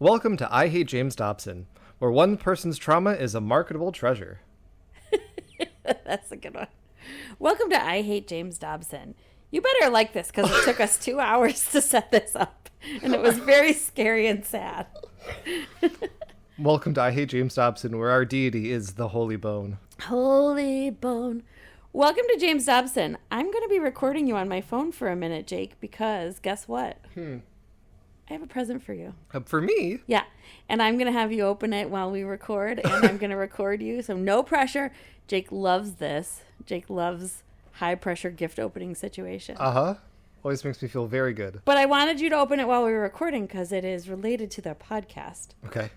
Welcome to I Hate James Dobson, where one person's trauma is a marketable treasure. That's a good one. Welcome to I Hate James Dobson. You better like this because it took us 2 hours to set this up, and it was very scary and sad. Welcome to I Hate James Dobson, where our deity is the Holy Bone. Holy Bone. Welcome to James Dobson. I'm going to be recording you on my phone for a minute, Jake, because guess what? I have a present for you. For me? Yeah, and I'm going to have you open it while we record, and I'm going to record you, so no pressure. Jake loves this. Jake loves high-pressure gift opening situation. Uh-huh. Always makes me feel very good. But I wanted you to open it while we were recording because it is related to the podcast. Okay.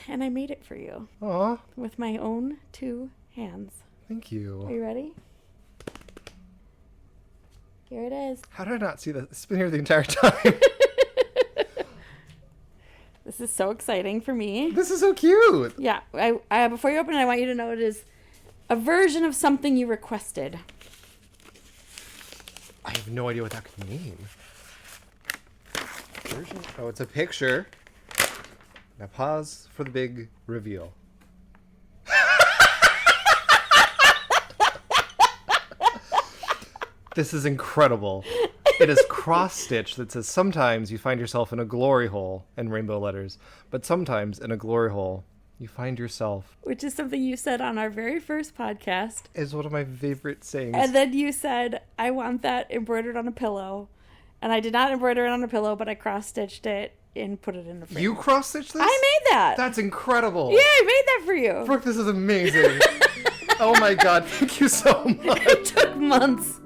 And I made it for you. Aw. With my own 2 hands. Thank you. Are you ready? Here it is. How did I not see that? It's been here the entire time. This is so exciting for me. This is so cute. Yeah. I before you open it, I want you to know it is a version of something you requested. I have no idea what that could mean. Version? Oh, it's a picture. Now pause for the big reveal. This is incredible. It is cross-stitched that says, sometimes you find yourself in a glory hole, in rainbow letters, but sometimes in a glory hole, you find yourself. Which is something you said on our very first podcast. Is one of my favorite sayings. And then you said, I want that embroidered on a pillow. And I did not embroider it on a pillow, but I cross-stitched it and put it in the frame. You cross-stitched this? I made that. That's incredible. Yeah, I made that for you. Brooke, this is amazing. Oh my god, thank you so much. It took months.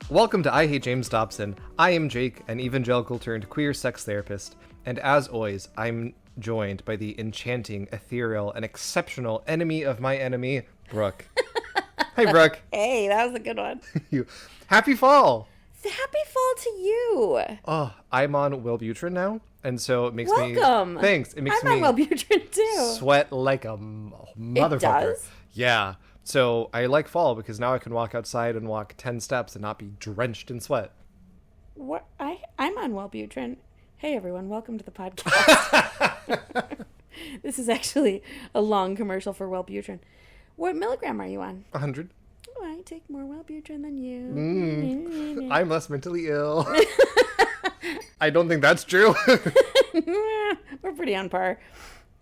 Welcome to I Hate James Dobson. I am Jake, an evangelical turned queer sex therapist, and as always, I'm joined by the enchanting, ethereal, and exceptional enemy of my enemy, Brooke. Hi, Brooke. Hey, that was a good one. Happy fall! Happy fall to you. Oh, I'm on Wellbutrin now, and so it makes Welcome. me... Thanks. It makes I'm me on Wellbutrin too. sweat like a motherfucker. It does? Yeah. So I like fall because now I can walk outside and walk 10 steps and not be drenched in sweat. What? I'm on Wellbutrin. Hey everyone, welcome to the podcast. This is actually a long commercial for Wellbutrin. What milligram are you on? 100. Oh, I take more Wellbutrin than you. I'm less mentally ill. I don't think that's true. We're pretty on par.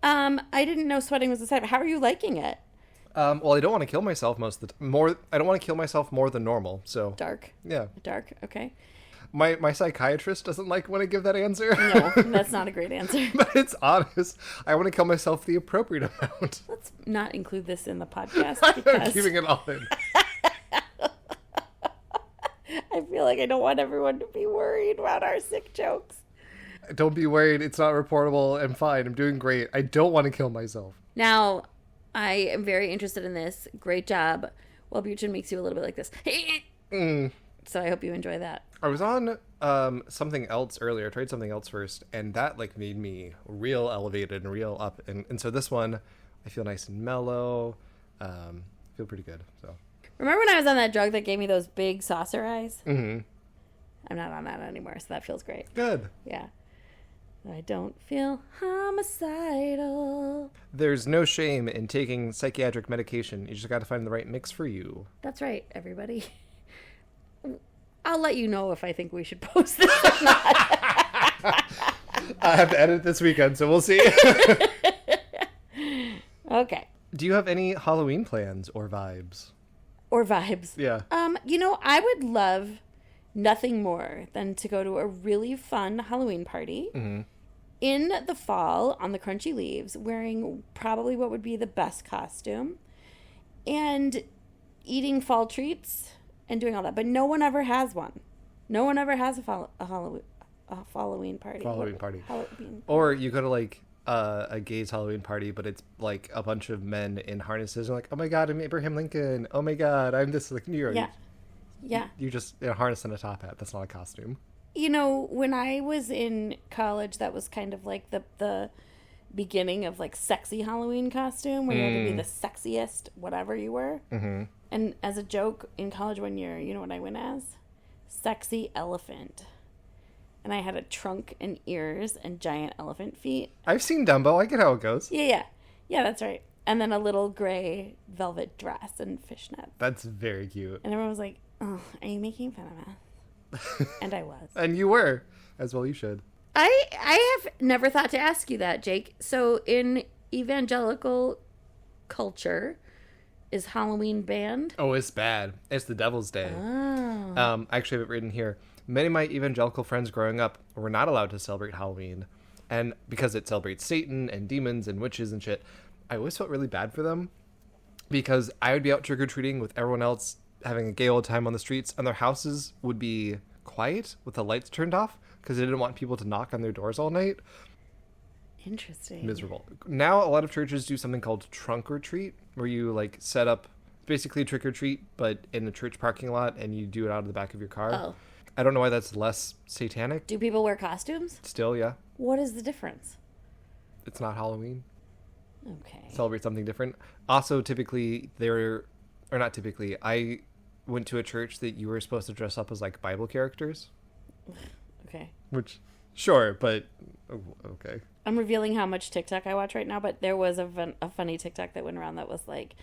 I didn't know sweating was a side. How are you liking it? Well, I don't want to kill myself most of the time. I don't want to kill myself more than normal. So Dark. Yeah. Dark. Okay. My psychiatrist doesn't like when I give that answer. No, that's not a great answer. But it's honest. I want to kill myself the appropriate amount. Let's not include this in the podcast I'm because keeping it all in. I feel like I don't want everyone to be worried about our sick jokes. Don't be worried. It's not reportable. I'm fine. I'm doing great. I don't want to kill myself. Now, I am very interested in this. Great job. Wellbutrin makes you a little bit like this. So I hope you enjoy that. I was on something else earlier. I tried something else first, and that made me real elevated and real up. And so this one, I feel nice and mellow. Feel pretty good. So remember when I was on that drug that gave me those big saucer eyes? Mm-hmm. I'm not on that anymore, so that feels great. Good. Yeah. I don't feel homicidal. There's no shame in taking psychiatric medication. You just got to find the right mix for you. That's right, everybody. I'll let you know if I think we should post this or not. I have to edit this weekend, so we'll see. Okay. Do you have any Halloween plans or vibes? Or vibes. Yeah. I would love nothing more than to go to a really fun Halloween party in the fall on the crunchy leaves, wearing probably what would be the best costume and eating fall treats and doing all that. But no one ever has one. No one ever has a Halloween party. Halloween party. Halloween. Or you go to a gay's Halloween party, but it's like a bunch of men in harnesses and like, oh my god, I'm Abraham Lincoln. Oh my god, I'm this New York. Yeah. Yeah. You just in a harness and a top hat. That's not a costume. You know, when I was in college, that was kind of like the beginning of like sexy Halloween costume where you had to be the sexiest whatever you were. Mm-hmm. And as a joke in college one year, you know what I went as? Sexy elephant. And I had a trunk and ears and giant elephant feet. I've seen Dumbo. I get how it goes. Yeah, that's right. And then a little gray velvet dress and fishnets. That's very cute. And everyone was like, "Oh, are you making fun of us?" And I was. And you were, as well you should. I have never thought to ask you that, Jake. So in evangelical culture, is Halloween banned? Oh, it's bad. It's the devil's day. Oh. I actually have it written here. Many of my evangelical friends growing up were not allowed to celebrate Halloween. And because it celebrates Satan and demons and witches and shit, I always felt really bad for them. Because I would be out trick-or-treating with everyone else, having a gay old time on the streets, and their houses would be quiet with the lights turned off because they didn't want people to knock on their doors all night. Interesting. Miserable. Now a lot of churches do something called trunk or treat, where you like set up basically trick or treat, but in the church parking lot, and you do it out of the back of your car. Oh. I don't know why that's less satanic. Do people wear costumes? Still, yeah. What is the difference? It's not Halloween. Okay. Celebrate something different. Also, typically, not typically, I went to a church that you were supposed to dress up as like Bible characters. Okay. Which, sure, but okay. I'm revealing how much TikTok I watch right now, but there was a funny TikTok that went around that was like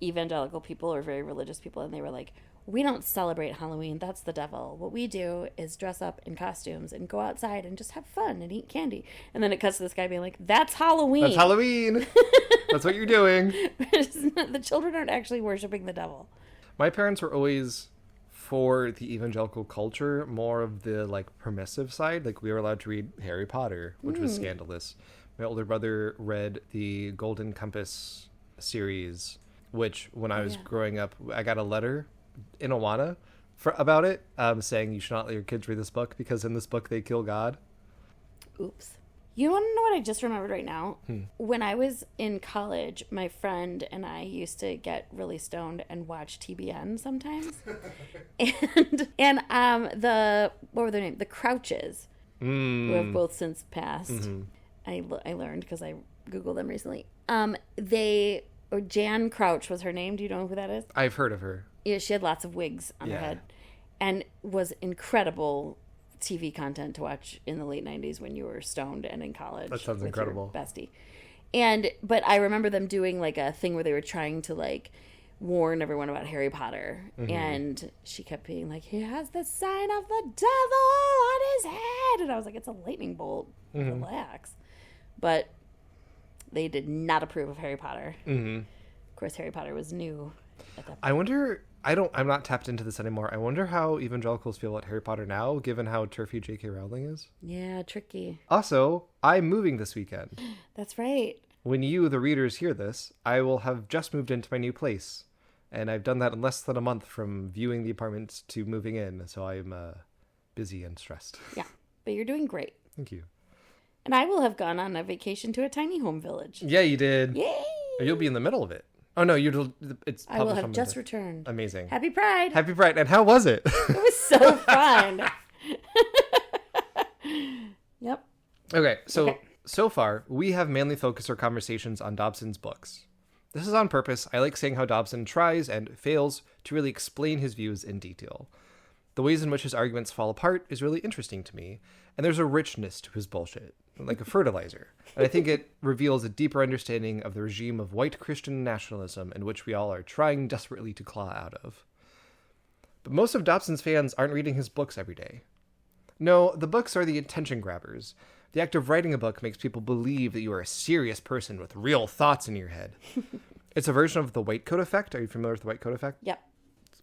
evangelical people or very religious people, and they were like, "We don't celebrate Halloween. That's the devil. What we do is dress up in costumes and go outside and just have fun and eat candy." And then it cuts to this guy being like, "That's Halloween. That's Halloween. That's what you're doing." The children aren't actually worshiping the devil. My parents were always for the evangelical culture, more of the like permissive side. Like we were allowed to read Harry Potter, which was scandalous. My older brother read the Golden Compass series, which when I was growing up, I got a letter in Awana about it, saying you should not let your kids read this book because in this book they kill God. Oops. You want to know what I just remembered right now? When I was in college, my friend and I used to get really stoned and watch TBN sometimes. and what were their names? The Crouches, who have both since passed. I learned because I Googled them recently. Jan Crouch was her name. Do you know who that is? I've heard of her. Yeah, she had lots of wigs on her head and was incredible TV content to watch in the late 90s when you were stoned and in college. That sounds incredible. Your bestie. But I remember them doing like a thing where they were trying to like warn everyone about Harry Potter. And she kept being like, "He has the sign of the devil on his head." And I was like, "It's a lightning bolt. Relax." But they did not approve of Harry Potter. Of course, Harry Potter was new at that point. I wonder, I'm not tapped into this anymore. I wonder how evangelicals feel about Harry Potter now, given how turfy J.K. Rowling is. Yeah, tricky. Also, I'm moving this weekend. That's right. When you, the readers, hear this, I will have just moved into my new place. And I've done that in less than a month from viewing the apartments to moving in. So I'm busy and stressed. Yeah, but you're doing great. Thank you. And I will have gone on a vacation to a tiny home village. Yeah, you did. Yay! You'll be in the middle of it. Oh, no, it's I will published have on just the... returned. Amazing. Happy Pride! Happy Pride. And how was it? It was so fun. Yep. Okay, so far, we have mainly focused our conversations on Dobson's books. This is on purpose. I like saying how Dobson tries and fails to really explain his views in detail. The ways in which his arguments fall apart is really interesting to me, and there's a richness to his bullshit, like a fertilizer. And I think it reveals a deeper understanding of the regime of white Christian nationalism in which we all are trying desperately to claw out of. But most of Dobson's fans aren't reading his books every day. No, the books are the attention grabbers. The act of writing a book makes people believe that you are a serious person with real thoughts in your head. It's a version of the white coat effect. Are you familiar with the white coat effect? Yep.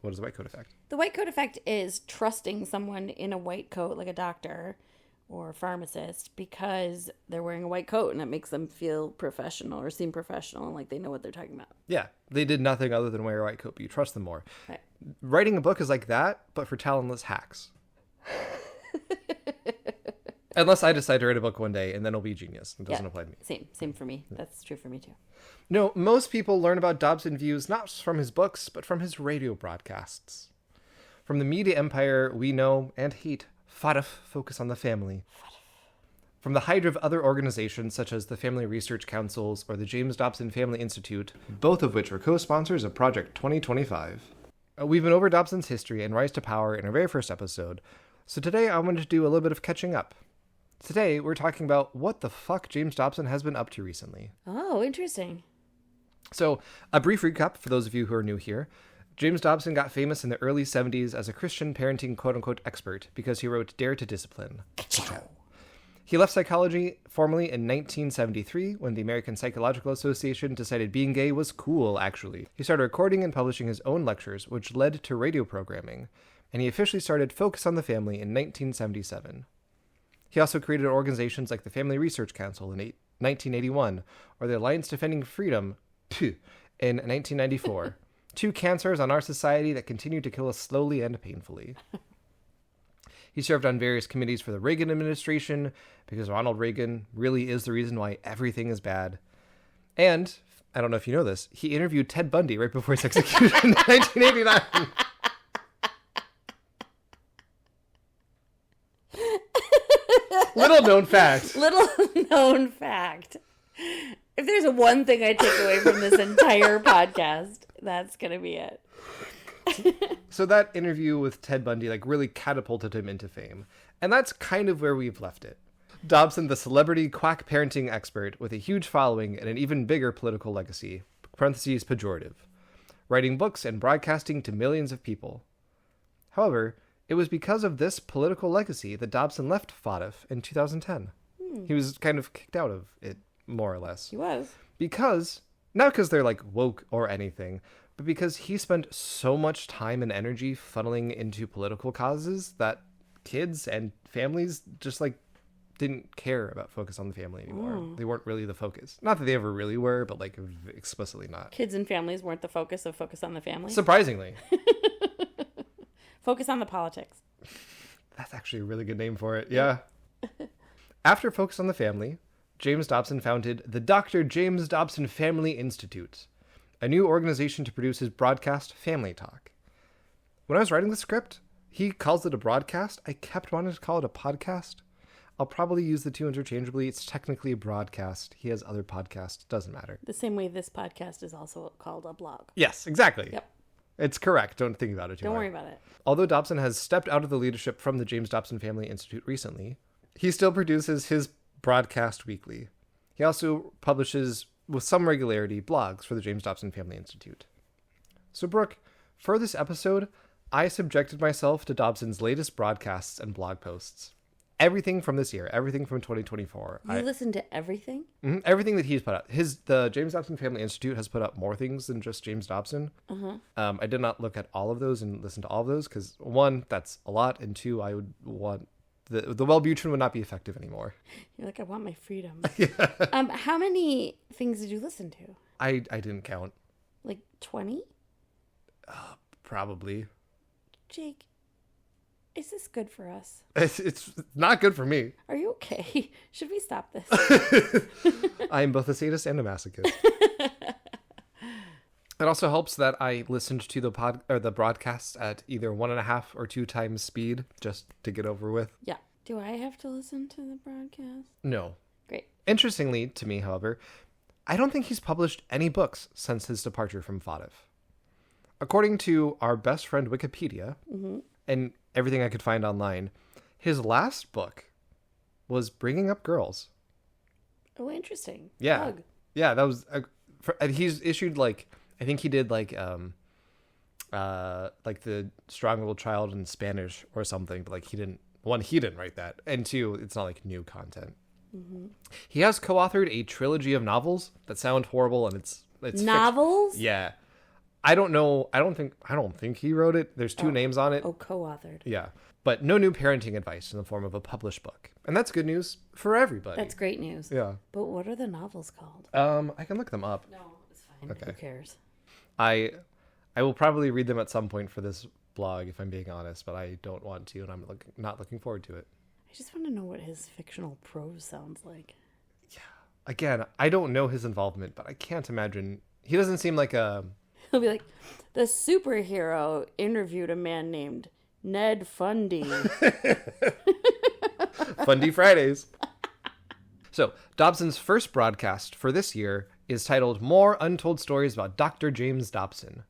What is the white coat effect? The white coat effect is trusting someone in a white coat, like a doctor or a pharmacist, because they're wearing a white coat and it makes them feel professional or seem professional and like they know what they're talking about. Yeah. They did nothing other than wear a white coat, but you trust them more. Right. Writing a book is like that, but for talentless hacks. Unless I decide to write a book one day and then it'll be genius. It doesn't apply to me. Same for me. That's true for me too. No, most people learn about Dobson views not from his books, but from his radio broadcasts. From the media empire we know and hate, focus on the family. From the hydra of other organizations such as the Family Research Councils or the James Dobson Family Institute, both of which were co-sponsors of Project 2025. We've been over Dobson's history and rise to power in our very first episode, so today I wanted to do a little bit of catching up. Today, we're talking about what the fuck James Dobson has been up to recently. Oh, interesting. So, a brief recap for those of you who are new here. James Dobson got famous in the early 70s as a Christian parenting quote-unquote expert because he wrote Dare to Discipline. He left psychology formally in 1973 when the American Psychological Association decided being gay was cool, actually. He started recording and publishing his own lectures, which led to radio programming, and he officially started Focus on the Family in 1977. He also created organizations like the Family Research Council in 1981 or the Alliance Defending Freedom in 1994. Two cancers on our society that continue to kill us slowly and painfully. He served on various committees for the Reagan administration because Ronald Reagan really is the reason why everything is bad. And, I don't know if you know this, he interviewed Ted Bundy right before his execution in 1989. Little known fact. Little known fact. If there's one thing I take away from this entire podcast, that's going to be it. So that interview with Ted Bundy really catapulted him into fame. And that's kind of where we've left it. Dobson, the celebrity quack parenting expert with a huge following and an even bigger political legacy, parentheses pejorative, writing books and broadcasting to millions of people. However, it was because of this political legacy that Dobson left FODF in 2010. He was kind of kicked out of it, more or less. He was. Not because they're woke or anything, but because he spent so much time and energy funneling into political causes that kids and families just didn't care about Focus on the Family anymore. They weren't really the focus. Not that they ever really were, but explicitly not. Kids and families weren't the focus of Focus on the Family? Surprisingly. Focus on the politics. That's actually a really good name for it. Yeah. After Focus on the Family, James Dobson founded the Dr. James Dobson Family Institute, a new organization to produce his broadcast Family Talk. When I was writing the script, he calls it a broadcast. I kept wanting to call it a podcast. I'll probably use the two interchangeably. It's technically a broadcast. He has other podcasts. Doesn't matter. The same way this podcast is also called a blog. Yes, exactly. Yep. It's correct. Don't think about it too hard. Don't worry about it. Although Dobson has stepped out of the leadership from the James Dobson Family Institute recently, he still produces his broadcast weekly. He also publishes, with some regularity, blogs for the James Dobson Family Institute. So, Brooke, for this episode, I subjected myself to Dobson's latest broadcasts and blog posts. Everything from this year, everything from 2024. You listen to everything? Everything that he's put out. The James Dobson Family Institute has put out more things than just James Dobson. I did not look at all of those and listen to all of those because, one, that's a lot, and two, I would want the Wellbutrin would not be effective anymore. You're like, I want my freedom. How many things did you listen to? I didn't count. 20? Probably. Jake, is this good for us? It's not good for me. Are you okay? Should we stop this? I am both a sadist and a masochist. It also helps that I listened to the broadcasts at either 1.5 or 2 times speed just to get over with. Yeah. Do I have to listen to the broadcast? No. Great. Interestingly to me, however, I don't think he's published any books since his departure from FODF. According to our best friend Wikipedia, and everything I could find online, his last book was Bringing Up Girls. Oh, interesting. Yeah. Plug. Yeah, that was... he's issued, I think he did, the Strong-Willed Child in Spanish or something, but, he didn't write that. And two, it's not, new content. He has co-authored a trilogy of novels that sound horrible, and it's novels? Yeah. I don't know. I don't think he wrote it. There's 2 names on it. Oh, co-authored. Yeah. But no new parenting advice in the form of a published book. And that's good news for everybody. That's great news. Yeah. But what are the novels called? I can look them up. No, it's fine. Okay. Who cares? I will probably read them at some point for this blog, if I'm being honest, but I don't want to, and I'm not looking forward to it. I just want to know what his fictional prose sounds like. Yeah. Again, I don't know his involvement, but I can't imagine. He doesn't seem like a... He'll be like, the superhero interviewed a man named Ned Fundy. Fundy Fridays. So, Dobson's first broadcast for this year is titled More Untold Stories About Dr. James Dobson.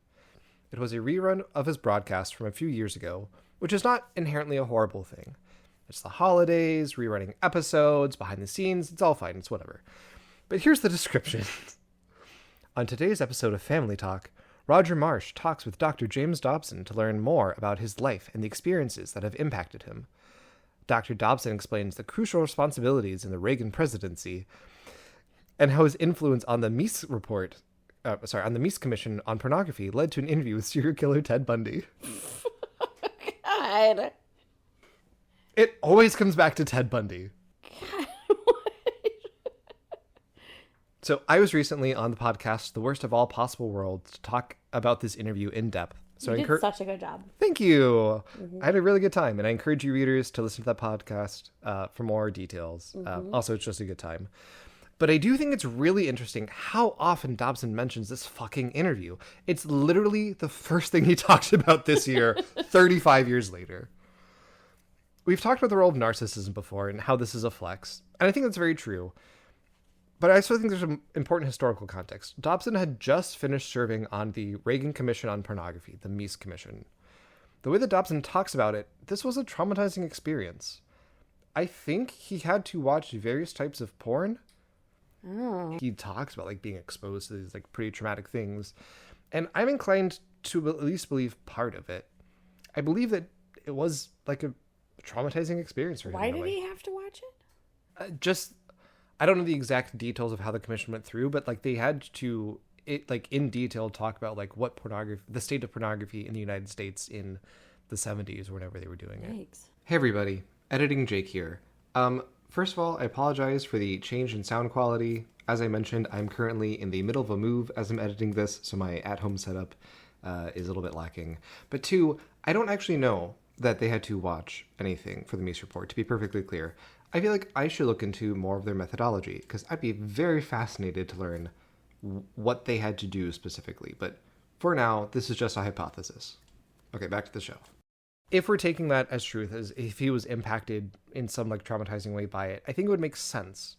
It was a rerun of his broadcast from a few years ago, which is not inherently a horrible thing. It's the holidays, rerunning episodes, behind the scenes, it's all fine, it's whatever. But here's the description. On today's episode of Family Talk, Roger Marsh talks with Dr. James Dobson to learn more about his life and the experiences that have impacted him. Dr. Dobson explains the crucial responsibilities in the Reagan presidency and how his influence on the Meese Commission on Pornography led to an interview with serial killer Ted Bundy. God. It always comes back to Ted Bundy. God, what? So I was recently on the podcast The Worst of All Possible Worlds to talk about this interview in depth. So You did such a good job. Thank you. I had a really good time, and I encourage you readers to listen to that podcast for more details. Also, it's just a good time. But I do think it's really interesting how often Dobson mentions this fucking interview. It's literally the first thing he talks about this year, 35 years later. We've talked about the role of narcissism before and how this is a flex, and I think that's very true. But I also think there's an important historical context. Dobson had just finished serving on the Reagan Commission on Pornography, the Meese Commission. The way that Dobson talks about it, this was a traumatizing experience. I think he had to watch various types of porn. Oh. He talks about being exposed to these pretty traumatic things. And I'm inclined to at least believe part of it. I believe that it was a traumatizing experience for him. Why did he have to watch it? I don't know the exact details of how the commission went through, but they had to in detail talk about what pornography, the state of pornography in the United States in the 70s or whenever they were doing it. Yikes. Hey everybody, editing Jake here. First of all, I apologize for the change in sound quality. As I mentioned, I'm currently in the middle of a move as I'm editing this, so my at-home setup is a little bit lacking. But two, I don't actually know that they had to watch anything for the Meese report, to be perfectly clear. I feel like I should look into more of their methodology, because I'd be very fascinated to learn what they had to do specifically. But for now, this is just a hypothesis. Okay, back to the show. If we're taking that as truth, as if he was impacted in some traumatizing way by it, I think it would make sense.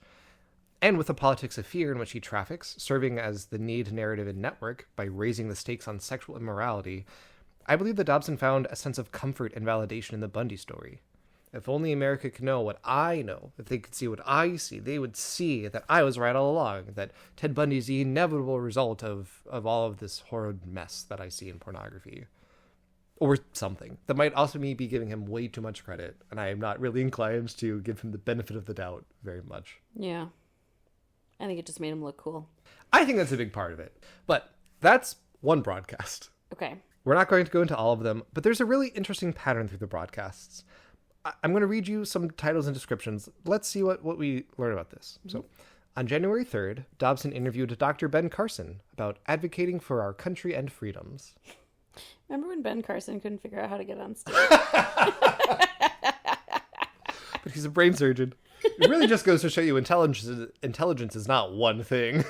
And with the politics of fear in which he traffics, serving as the need narrative in Network by raising the stakes on sexual immorality, I believe that Dobson found a sense of comfort and validation in the Bundy story. If only America could know what I know, if they could see what I see, they would see that I was right all along, that Ted Bundy is the inevitable result of all of this horrid mess that I see in pornography. Or something. That might also be giving him way too much credit, and I am not really inclined to give him the benefit of the doubt very much. Yeah. I think it just made him look cool. I think that's a big part of it. But that's one broadcast. Okay. We're not going to go into all of them, but there's a really interesting pattern through the broadcasts. I'm going to read you some titles and descriptions. Let's see what we learn about this. Mm-hmm. So, on January 3rd, Dobson interviewed Dr. Ben Carson about advocating for our country and freedoms. Remember when Ben Carson couldn't figure out how to get on stage? But he's a brain surgeon. It really just goes to show you intelligence is not one thing.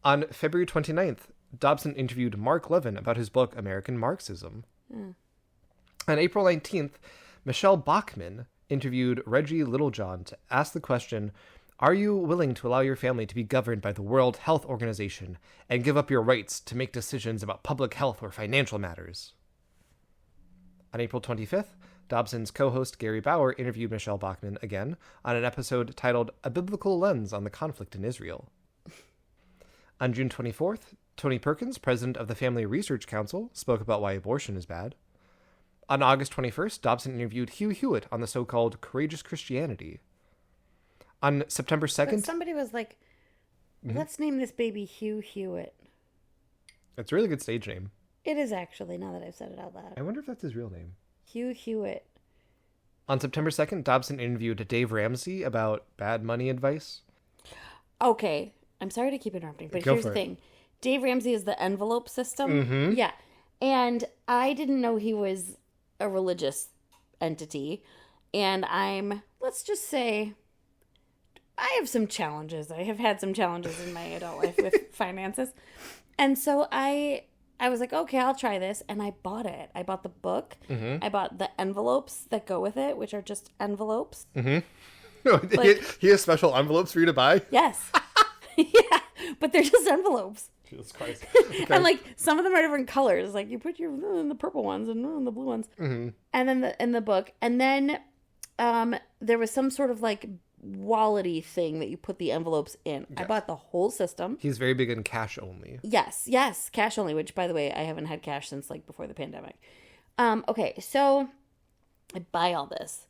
On February 29th, Dobson interviewed Mark Levin about his book, American Marxism. On April 19th, Michelle Bachmann interviewed Reggie Littlejohn to ask the question, are you willing to allow your family to be governed by the World Health Organization and give up your rights to make decisions about public health or financial matters? On April 25th, Dobson's co-host Gary Bauer interviewed Michelle Bachmann again on an episode titled A Biblical Lens on the Conflict in Israel. On June 24th, Tony Perkins, president of the Family Research Council, spoke about why abortion is bad. On August 21st, Dobson interviewed Hugh Hewitt on the so-called Courageous Christianity. On September 2nd... But somebody was like, let's name this baby Hugh Hewitt. It's a really good stage name. It is actually, now that I've said it out loud. I wonder if that's his real name. Hugh Hewitt. On September 2nd, Dobson interviewed Dave Ramsey about bad money advice. Okay, I'm sorry to keep interrupting, but Go here's for the it. thing. Dave Ramsey is the envelope system. Mm-hmm. Yeah. And I didn't know he was a religious entity. And let's just say, I have some challenges. I have had some challenges in my adult life with finances. And so I was like, okay, I'll try this. And I bought it. I bought the book. Mm-hmm. I bought the envelopes that go with it, which are just envelopes. Mm-hmm. No, Like- he has special envelopes for you to buy? Yes. Yeah, but they're just envelopes. Jesus Christ. And like some of them are different colors. Like you put your in the purple ones and the blue ones. Mm-hmm. And then in the book. And then there was some sort of like wallety thing that you put the envelopes in. Yes. I bought the whole system. He's very big in cash only. Yes, cash only, which by the way, I haven't had cash since like before the pandemic. Okay, so I buy all this.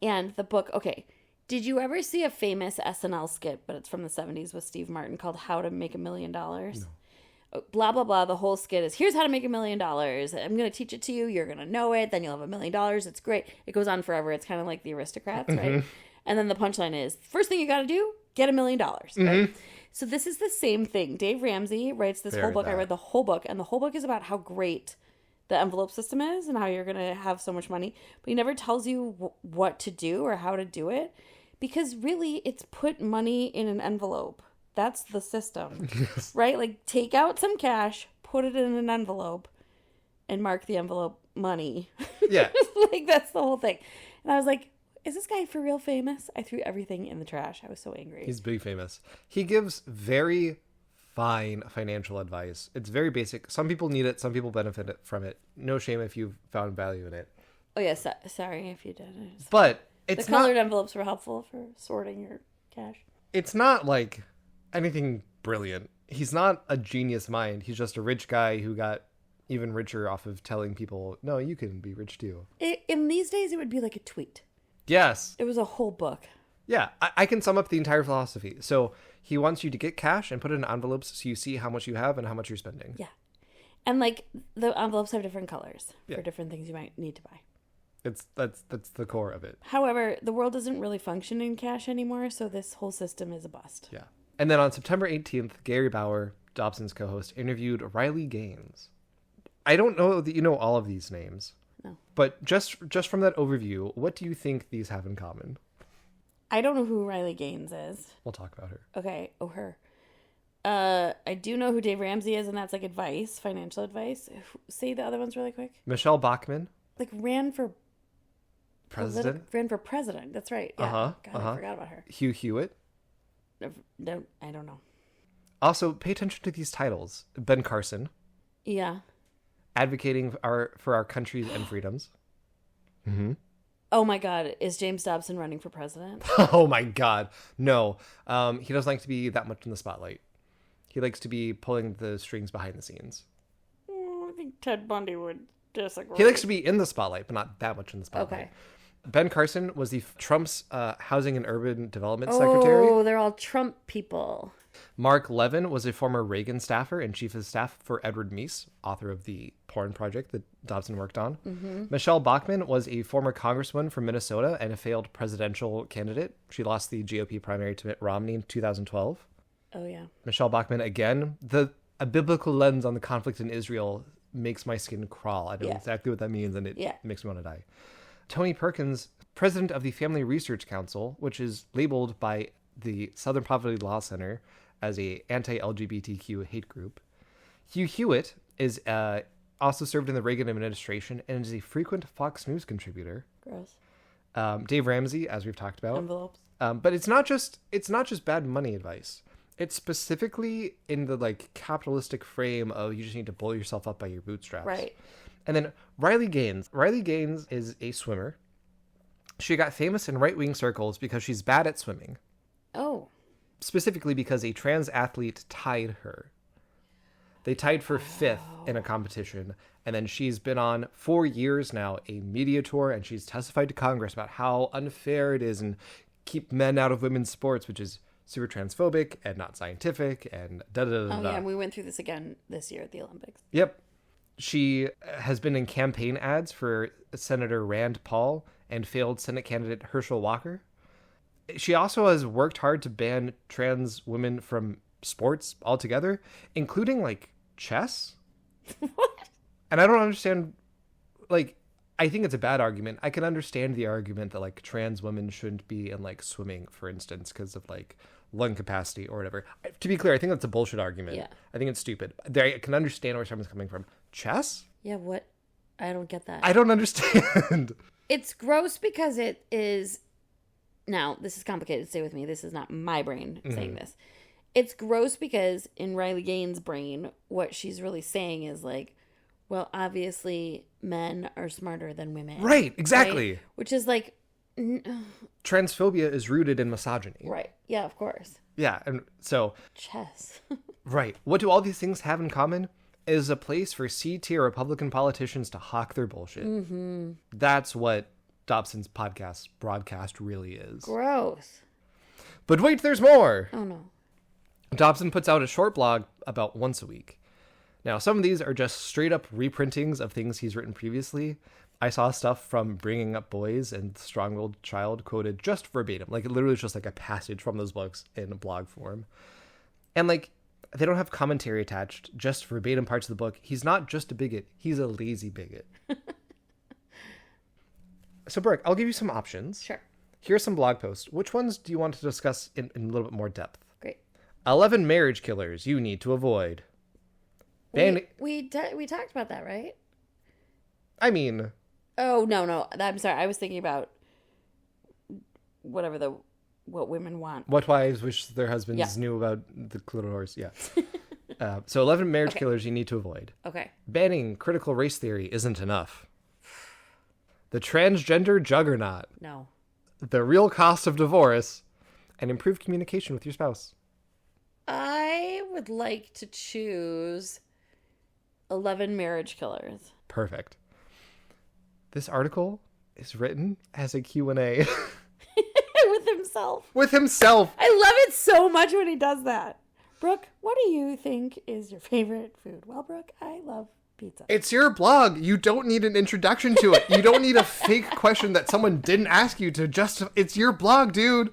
And the book, okay. Did you ever see a famous SNL skit, but it's from the 70s with Steve Martin, called How to Make $1 Million? No. Blah, blah, blah. The whole skit is, here's how to make $1 million. I'm going to teach it to you. You're going to know it. Then you'll have $1 million. It's great. It goes on forever. It's kind of like The Aristocrats, right? And then the punchline is, first thing you got to do, get $1 million. Right? So this is the same thing. Dave Ramsey writes this whole book. I read the whole book. And the whole book is about how great the envelope system is and how you're going to have so much money. But he never tells you what to do or how to do it. Because really, it's put money in an envelope. That's the system, right? Like, take out some cash, put it in an envelope, and mark the envelope money. Yeah. Like, that's the whole thing. And I was like, is this guy for real famous? I threw everything in the trash. I was so angry. He's big famous. He gives very fine financial advice. It's very basic. Some people need it. Some people benefit from it. No shame if you've found value in it. Oh, yeah. Sorry if you did. But the colored envelopes were helpful for sorting your cash. It's not like anything brilliant. He's not a genius mind. He's just a rich guy who got even richer off of telling people, no, you can be rich too. In these days, it would be like a tweet. Yes. It was a whole book. Yeah, I can sum up the entire philosophy. So he wants you to get cash and put it in envelopes so you see how much you have and how much you're spending. Yeah. And like the envelopes have different colors for different things you might need to buy. That's the core of it. However, the world doesn't really function in cash anymore, so this whole system is a bust. Yeah. And then on September 18th, Gary Bauer, Dobson's co-host, interviewed Riley Gaines. I don't know that you know all of these names. No. But just from that overview, what do you think these have in common? I don't know who Riley Gaines is. We'll talk about her. Okay. Oh, her. I do know who Dave Ramsey is, and that's like advice, financial advice. Say the other ones really quick. Michelle Bachmann. Like ran for president. Ran for president. That's right. Yeah. God, I forgot about her. Hugh Hewitt. No, I don't know. Also, pay attention to these titles. Ben Carson. Yeah. Advocating for our countries and freedoms. Mm-hmm. Oh my God, is James Dobson running for president? Oh my God, no. He doesn't like to be that much in the spotlight. He likes to be pulling the strings behind the scenes. I think Ted Bundy would disagree. He likes to be in the spotlight, but not that much in the spotlight. Okay. Ben Carson was Trump's Housing and Urban Development Secretary. Oh, they're all Trump people. Mark Levin was a former Reagan staffer and chief of staff for Edward Meese, author of the porn project that Dobson worked on. Mm-hmm. Michelle Bachmann was a former congresswoman from Minnesota and a failed presidential candidate. She lost the GOP primary to Mitt Romney in 2012. Oh, yeah. Michelle Bachmann, again, a biblical lens on the conflict in Israel makes my skin crawl. I know exactly what that means, and it makes me want to die. Tony Perkins, president of the Family Research Council, which is labeled by the Southern Poverty Law Center as a anti-LGBTQ hate group. Hugh Hewitt is also served in the Reagan administration and is a frequent Fox News contributor. Gross. Dave Ramsey, as we've talked about. Envelopes. But it's not just bad money advice. It's specifically in the like capitalistic frame of you just need to pull yourself up by your bootstraps. Right. And then Riley Gaines. Riley Gaines is a swimmer. She got famous in right-wing circles because she's bad at swimming. Oh. Specifically because a trans athlete tied her. They tied for fifth in a competition. And then she's been on 4 years now a media tour, and she's testified to Congress about how unfair it is and keep men out of women's sports, which is super transphobic and not scientific and da-da-da-da. Oh, yeah, and we went through this again this year at the Olympics. Yep. She has been in campaign ads for Senator Rand Paul and failed Senate candidate Herschel Walker. She also has worked hard to ban trans women from sports altogether, including, like, chess. What? And I don't understand, like, I think it's a bad argument. I can understand the argument that, like, trans women shouldn't be in, like, swimming, for instance, because of, like, lung capacity or whatever. To be clear, I think that's a bullshit argument. Yeah. I think it's stupid. I can understand where someone's coming from. Chess? Yeah, what? I don't get that. I don't understand. It's gross because it is Now, this is complicated. Stay with me. This is not my brain saying this. It's gross because in Riley Gaines' brain, what she's really saying is like, well, obviously men are smarter than women. Right, exactly. Right? Which is like... Transphobia is rooted in misogyny. Right. Yeah, of course. Yeah, and so... Chess. Right. What do all these things have in common? Is a place for C-tier Republican politicians to hawk their bullshit. Mm-hmm. That's what Dobson's broadcast really is. Gross. But wait, there's more! Oh, no. Dobson puts out a short blog about once a week. Now, some of these are just straight up reprintings of things he's written previously. I saw stuff from Bringing Up Boys and Strong-Willed Child quoted just verbatim. Like, it literally is just like a passage from those books in blog form. And, like, they don't have commentary attached, just verbatim parts of the book. He's not just a bigot. He's a lazy bigot. So, Brooke, I'll give you some options. Sure. Here's some blog posts. Which ones do you want to discuss in a little bit more depth? Great. 11 marriage killers you need to avoid. We talked about that, right? I mean... Oh, no. I'm sorry. I was thinking about what women want. What wives wish their husbands knew about the clitoris. Yeah. So 11 marriage killers you need to avoid. Okay. Banning critical race theory isn't enough. The transgender juggernaut. No. The real cost of divorce. And improved communication with your spouse. I would like to choose 11 marriage killers. Perfect. This article is written as a Q&A. With himself. With himself. I love it so much when he does that. Brooke, what do you think is your favorite food? Well, Brooke, I love pizza. It's your blog. You don't need an introduction to it. You don't need a fake question that someone didn't ask you to justify. It's your blog, dude.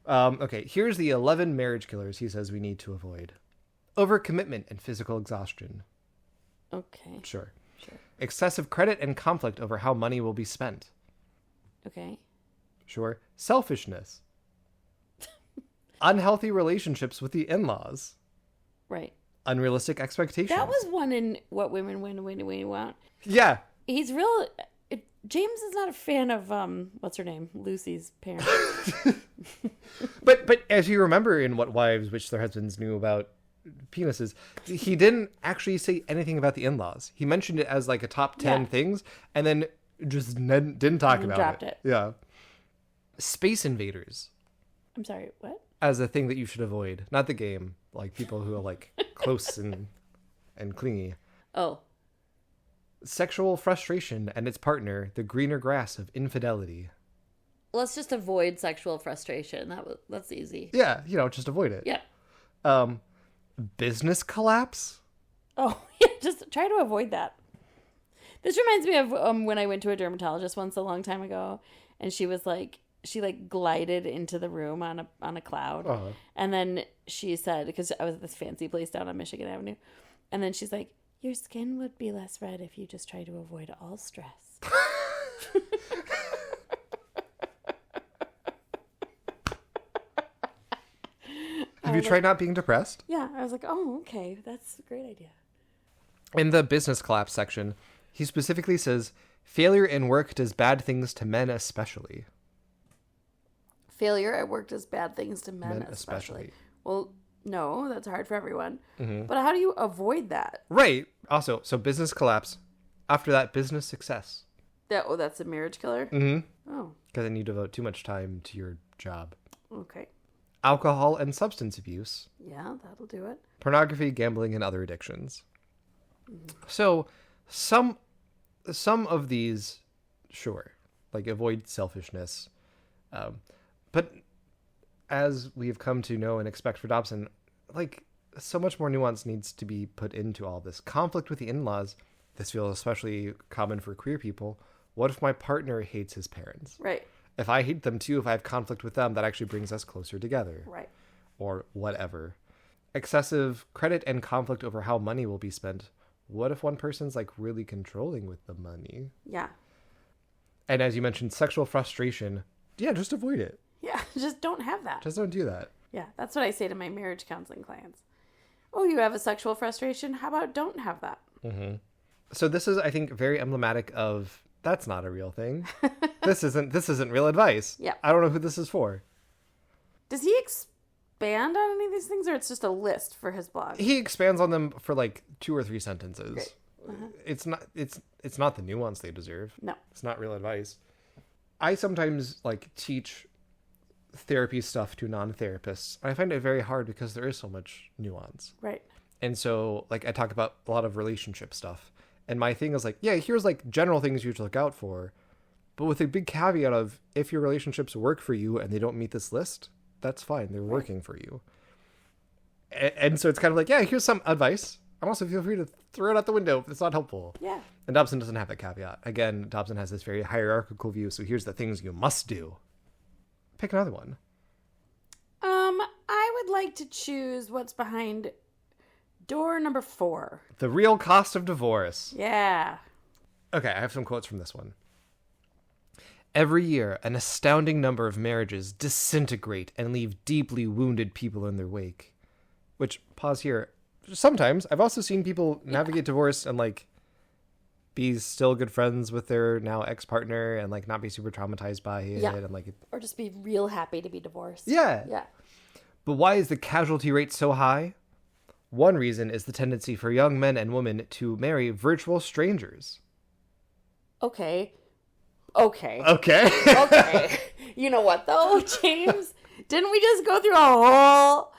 Okay, here's the 11 marriage killers he says we need to avoid. Overcommitment and physical exhaustion. Okay. Sure. Excessive credit and conflict over how money will be spent. Okay. Sure. Selfishness. Unhealthy relationships with the in-laws. Right. Unrealistic expectations. That was one in What Women Want. Yeah. He's real... James is not a fan of, what's her name? Lucy's parents. But as you remember in What Wives Wish Their Husbands Knew About Penises, he didn't actually say anything about the in-laws. He mentioned it as like a top 10 things and then just didn't talk about it. Dropped it. Yeah. Space invaders. I'm sorry, what? As a thing that you should avoid. Not the game. Like people who are like close and clingy. Oh. Sexual frustration and its partner, the greener grass of infidelity. Let's just avoid sexual frustration. That's easy. Yeah, just avoid it. Yeah. Business collapse? Oh, yeah, just try to avoid that. This reminds me of when I went to a dermatologist once a long time ago, and she was like, she glided into the room on a cloud. Uh-huh. And then she said, because I was at this fancy place down on Michigan Avenue, and then she's like, your skin would be less red if you just try to avoid all stress. Have you tried not being depressed? Yeah, I was like, oh, okay, that's a great idea. In the business collapse section, he specifically says, failure in work does bad things to men especially. Failure at work does bad things to men especially. Well, no, that's hard for everyone. Mm-hmm. But how do you avoid that? Right. Also, so business collapse. After that, business success. That's a marriage killer? Mm-hmm. Oh. Because then you devote too much time to your job. Okay. Alcohol and substance abuse. Yeah, that'll do it. Pornography, gambling, and other addictions. Mm-hmm. So, some of these, sure, like avoid selfishness. But as we have come to know and expect for Dobson, like so much more nuance needs to be put into all this. Conflict with the in-laws. This feels especially common for queer people. What if my partner hates his parents? Right. If I hate them too, if I have conflict with them, that actually brings us closer together. Right. Or whatever. Excessive credit and conflict over how money will be spent. What if one person's like really controlling with the money? Yeah. And as you mentioned, sexual frustration. Yeah, just avoid it. Yeah, just don't have that. Just don't do that. Yeah, that's what I say to my marriage counseling clients. Oh, you have a sexual frustration? How about don't have that? Mm-hmm. So this is, I think, very emblematic of That's not a real thing. This isn't real advice. Yeah. I don't know who this is for. Does he expand on any of these things, or it's just a list for his blog? He expands on them for like 2 or 3 sentences. Great. Uh-huh. It's not the nuance they deserve. No. It's not real advice. I sometimes like teach therapy stuff to non-therapists. I find it very hard because there is so much nuance. Right. And so like I talk about a lot of relationship stuff. And my thing is like, yeah, here's like general things you should look out for. But with a big caveat of if your relationships work for you and they don't meet this list, that's fine. They're working for you. And so it's kind of like, yeah, here's some advice. I'm also feel free to throw it out the window if it's not helpful. Yeah. And Dobson doesn't have that caveat. Again, Dobson has this very hierarchical view. So here's the things you must do. Pick another one. I would like to choose what's behind door number 4. The real cost of divorce. Yeah. Okay, I have some quotes from this one. Every year, an astounding number of marriages disintegrate and leave deeply wounded people in their wake. Which, pause here. Sometimes, I've also seen people navigate divorce and, like, be still good friends with their now ex-partner and, like, not be super traumatized by it. Yeah. And, like, Or just be real happy to be divorced. Yeah. Yeah. But why is the casualty rate so high? One reason is the tendency for young men and women to marry virtual strangers. Okay. Okay. Okay. You know what, though, James? Didn't we just go through a whole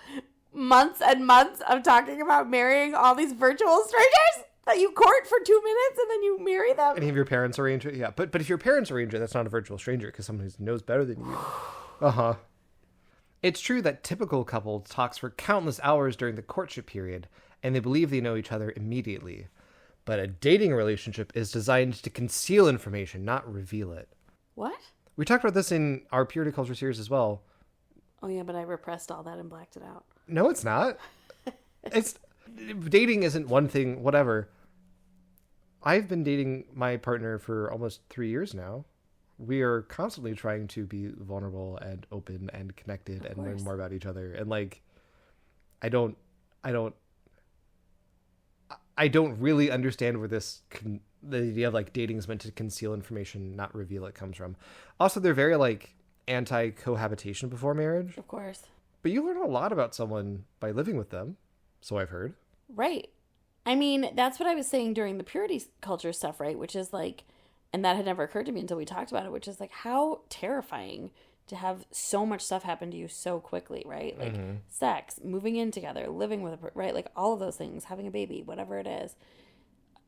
months and months of talking about marrying all these virtual strangers that you court for 2 minutes and then you marry them? And if your parents arrange it, yeah. But if your parents arrange it, that's not a virtual stranger because someone who knows better than you. Uh-huh. It's true that typical couples talks for countless hours during the courtship period, and they believe they know each other immediately. But a dating relationship is designed to conceal information, not reveal it. What? We talked about this in our purity culture series as well. Oh, yeah, but I repressed all that and blacked it out. No, it's not. Dating isn't one thing, whatever. I've been dating my partner for almost 3 years now. We are constantly trying to be vulnerable and open and connected and learn more about each other. And like, I don't really understand where the idea of like dating is meant to conceal information, not reveal it comes from. Also, they're very like anti-cohabitation before marriage. Of course. But you learn a lot about someone by living with them. So I've heard. Right. I mean, that's what I was saying during the purity culture stuff, right? Which is like, and that had never occurred to me until we talked about it, which is like how terrifying to have so much stuff happen to you so quickly, right? Like sex, moving in together, living with right? Like all of those things, having a baby, whatever it is.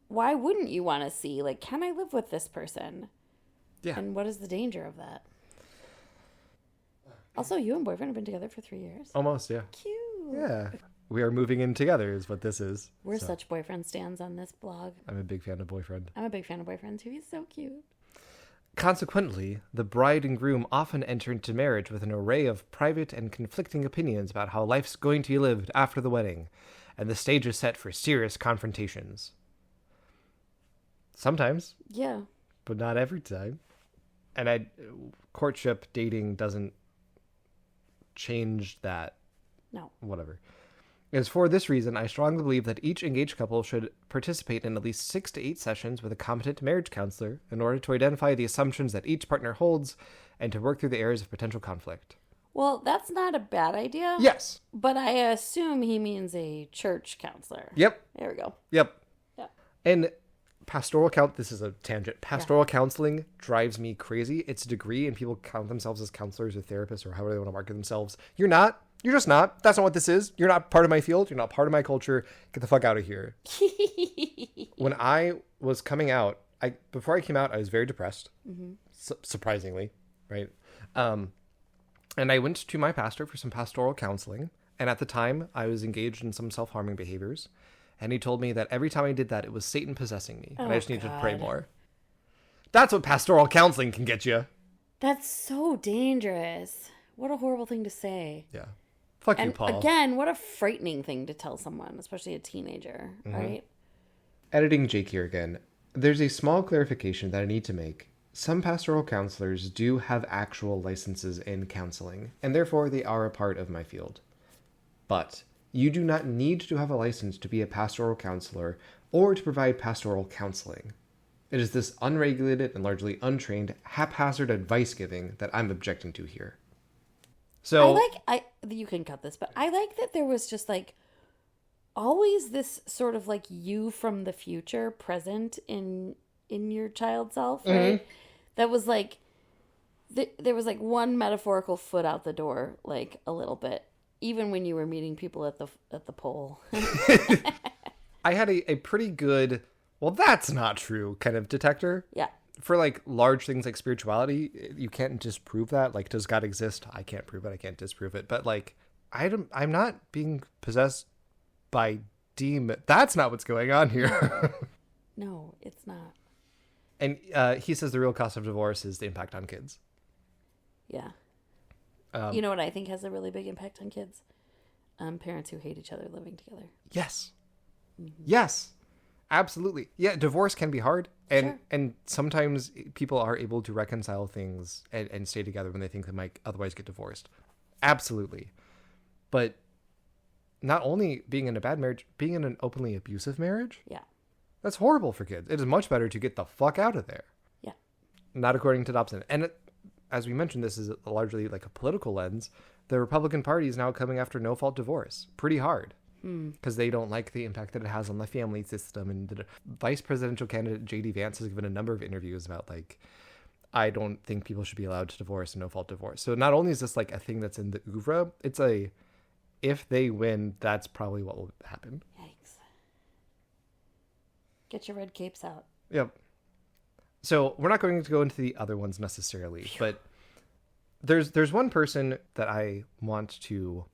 Why wouldn't you want to see, like, can I live with this person? Yeah. And what is the danger of that? Also, you and boyfriend have been together for 3 years. Almost, yeah. Cute. Yeah. We are moving in together is what this is. We're such boyfriend stands on this blog. I'm a big fan of boyfriend. I'm a big fan of boyfriend too. He's so cute. Consequently, the bride and groom often enter into marriage with an array of private and conflicting opinions about how life's going to be lived after the wedding, and the stage is set for serious confrontations. Sometimes. Yeah. But not every time. And courtship, dating doesn't change that. No. Whatever. It is for this reason I strongly believe that each engaged couple should participate in at least 6 to 8 sessions with a competent marriage counselor in order to identify the assumptions that each partner holds and to work through the areas of potential conflict. Well, that's not a bad idea. Yes. But I assume he means a church counselor. Yep. There we go. Yep. Yeah. And this is a tangent. Pastoral counseling drives me crazy. It's a degree and people count themselves as counselors or therapists or however they want to market themselves. You're not. You're just not. That's not what this is. You're not part of my field. You're not part of my culture. Get the fuck out of here. When I was coming out, before I came out, I was very depressed, surprisingly, right? And I went to my pastor for some pastoral counseling. And at the time, I was engaged in some self-harming behaviors. And he told me that every time I did that, it was Satan possessing me. And I just needed to pray more. That's what pastoral counseling can get you. That's so dangerous. What a horrible thing to say. Yeah. Fuck you, Paul. Again, what a frightening thing to tell someone, especially a teenager, right? Editing Jake here again. There's a small clarification that I need to make. Some pastoral counselors do have actual licenses in counseling, and therefore they are a part of my field. But you do not need to have a license to be a pastoral counselor or to provide pastoral counseling. It is this unregulated and largely untrained, haphazard advice giving that I'm objecting to here. So you can cut this, but I like that there was just like always this sort of like you from the future present in your child self, right? Mm-hmm. That was like there was like one metaphorical foot out the door, like a little bit, even when you were meeting people at the pole. I had a pretty good, well, that's not true kind of detector. Yeah. For like large things like spirituality, you can't disprove that. Like, does God exist? I can't prove it. I can't disprove it. But like, I'm not being possessed by demon. That's not what's going on here. No, it's not. And he says the real cost of divorce is the impact on kids. Yeah. You know what I think has a really big impact on kids? Parents who hate each other living together. Yes. Mm-hmm. Yes. Absolutely. Yeah, divorce can be hard. And sometimes people are able to reconcile things and stay together when they think they might otherwise get divorced. Absolutely. But not only being in a bad marriage, being in an openly abusive marriage? Yeah. That's horrible for kids. It is much better to get the fuck out of there. Yeah. Not according to Dobson. And as we mentioned, this is largely like a political lens. The Republican Party is now coming after no-fault divorce pretty hard because they don't like the impact that it has on the family system. And the vice presidential candidate J.D. Vance has given a number of interviews about like, I don't think people should be allowed to divorce and no-fault divorce. So not only is this like a thing that's in the oeuvre, it's if they win, that's probably what will happen. Yikes. Get your red capes out. Yep. So we're not going to go into the other ones necessarily, but there's one person that I want to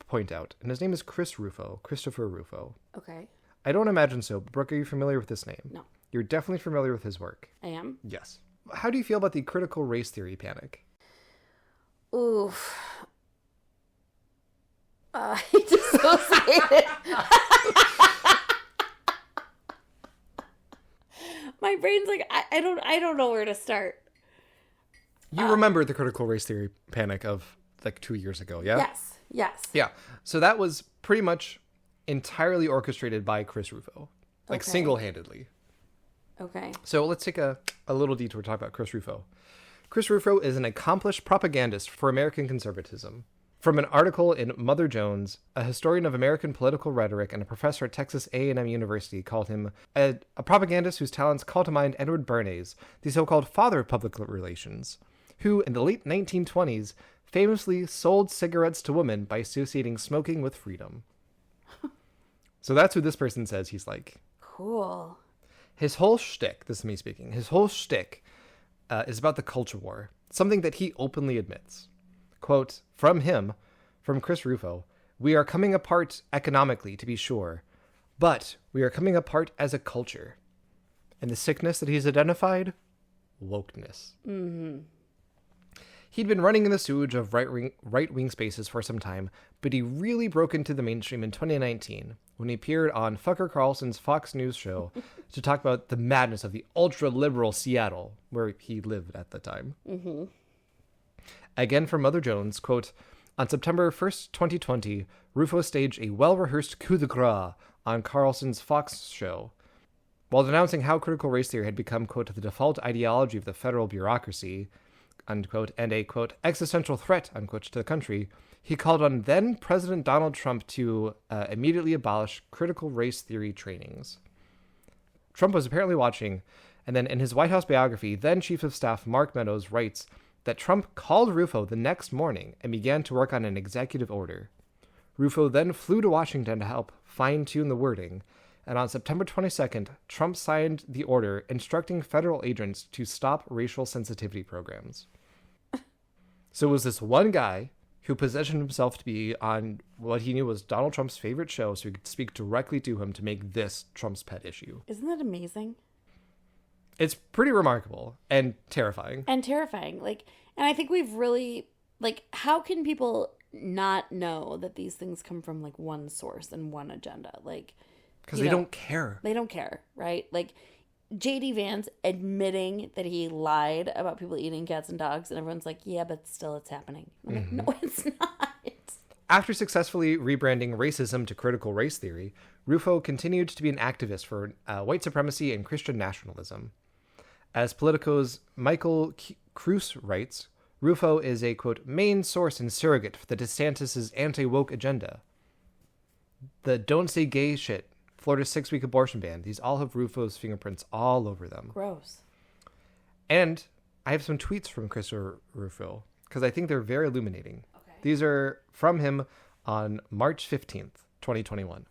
point out, and his name is Christopher Rufo. Okay. I don't imagine so, but Brooke, are you familiar with this name? No. You're definitely familiar with his work. I am? Yes. How do you feel about the critical race theory panic? Oof. He dissociated. My brain's like, I don't know where to start. You remember the critical race theory panic of like 2 years ago, yeah? Yes. Yeah. So that was pretty much entirely orchestrated by Chris Rufo, like single-handedly. Okay. So let's take a little detour to talk about Chris Rufo. Chris Rufo is an accomplished propagandist for American conservatism. From an article in Mother Jones, a historian of American political rhetoric and a professor at Texas A&M University called him a propagandist whose talents call to mind Edward Bernays, the so-called father of public relations, who, in the late 1920s, famously sold cigarettes to women by associating smoking with freedom. So that's who this person says he's like. Cool. His whole shtick, this is me speaking, his whole shtick is about the culture war, something that he openly admits. Quote, from Chris Rufo, we are coming apart economically, to be sure, but we are coming apart as a culture. And the sickness that he's identified? Wokeness. Mm-hmm. He'd been running in the sewage of right-wing spaces for some time, but he really broke into the mainstream in 2019 when he appeared on Fucker Carlson's Fox News show to talk about the madness of the ultra-liberal Seattle, where he lived at the time. Mm-hmm. Again from Mother Jones, quote, on September 1st, 2020, Rufo staged a well-rehearsed coup de grace on Carlson's Fox show. While denouncing how critical race theory had become, quote, the default ideology of the federal bureaucracy, unquote, and a, quote, existential threat, unquote, to the country, he called on then-President Donald Trump to immediately abolish critical race theory trainings. Trump was apparently watching, and then in his White House biography, then-Chief of Staff Mark Meadows writes that Trump called Rufo the next morning and began to work on an executive order. Rufo then flew to Washington to help fine-tune the wording, and on September 22nd, Trump signed the order instructing federal agents to stop racial sensitivity programs. So it was this one guy who positioned himself to be on what he knew was Donald Trump's favorite show so he could speak directly to him to make this Trump's pet issue. Isn't that amazing? It's pretty remarkable and terrifying. Like, and I think we've really, like, how can people not know that these things come from, like, one source and one agenda? Like, because they don't care. They don't care, right? Like, J.D. Vance admitting that he lied about people eating cats and dogs, and everyone's like, yeah, but still it's happening. I'm like, no, it's not. After successfully rebranding racism to critical race theory, Rufo continued to be an activist for white supremacy and Christian nationalism. As Politico's Michael Cruz writes, Rufo is a, quote, main source and surrogate for the DeSantis' anti-woke agenda. The don't say gay shit, Florida's 6-week abortion ban, these all have Rufo's fingerprints all over them. Gross. And I have some tweets from Christopher Rufo, because I think they're very illuminating. Okay. These are from him on March 15th, 2021.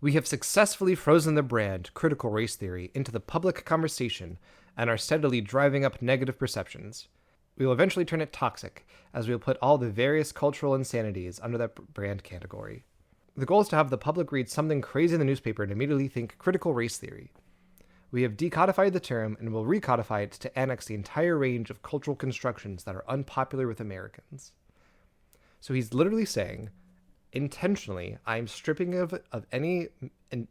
We have successfully frozen the brand critical race theory into the public conversation and are steadily driving up negative perceptions. We will eventually turn it toxic, as we will put all the various cultural insanities under that brand category. The goal is to have the public read something crazy in the newspaper and immediately think critical race theory. We have decodified the term and will recodify it to annex the entire range of cultural constructions that are unpopular with Americans. So he's literally saying, intentionally, I'm stripping of any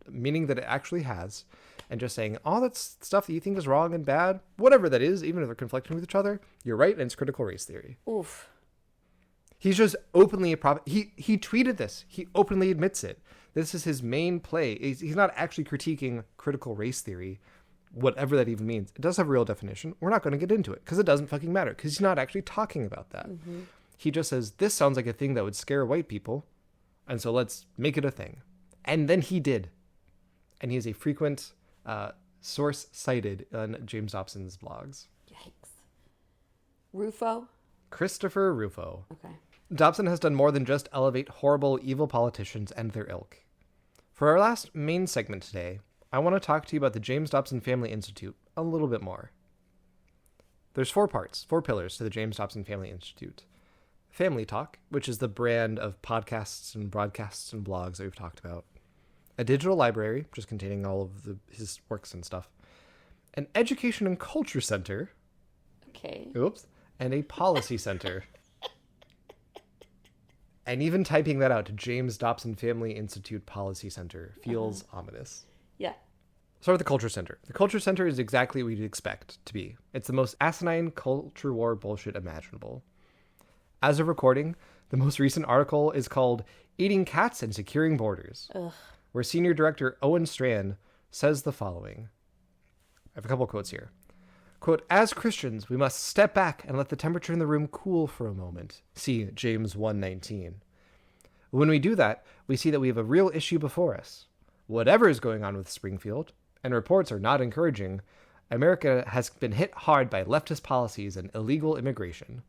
meaning that it actually has, and just saying all that stuff that you think is wrong and bad, whatever that is, even if they're conflicting with each other, you're right, and it's critical race theory. Oof. He's just openly he tweeted this. He openly admits it. This is his main play. He's not actually critiquing critical race theory, whatever that even means. It does have a real definition. We're not going to get into it because it doesn't fucking matter, because he's not actually talking about that. Mm-hmm. He just says, this sounds like a thing that would scare white people, and so let's make it a thing. And then he did. And he is a frequent source cited on James Dobson's blogs. Yikes. Rufo? Christopher Rufo. Okay. Dobson has done more than just elevate horrible, evil politicians and their ilk. For our last main segment today, I want to talk to you about the James Dobson Family Institute a little bit more. There's 4 pillars to the James Dobson Family Institute. Family Talk, which is the brand of podcasts and broadcasts and blogs that we've talked about. A digital library, just containing all of his works and stuff. An education and culture center. Okay. Oops. And a policy center. And even typing that out, James Dobson Family Institute Policy Center, feels ominous. Yeah. Start with the Culture Center. The Culture Center is exactly what you'd expect to be. It's the most asinine culture war bullshit imaginable. As of recording, the most recent article is called Eating Cats and Securing Borders, where Senior Director Owen Strachan says the following. I have a couple quotes here. Quote, as Christians, we must step back and let the temperature in the room cool for a moment. See James 1:19. When we do that, we see that we have a real issue before us. Whatever is going on with Springfield, and reports are not encouraging, America has been hit hard by leftist policies and illegal immigration.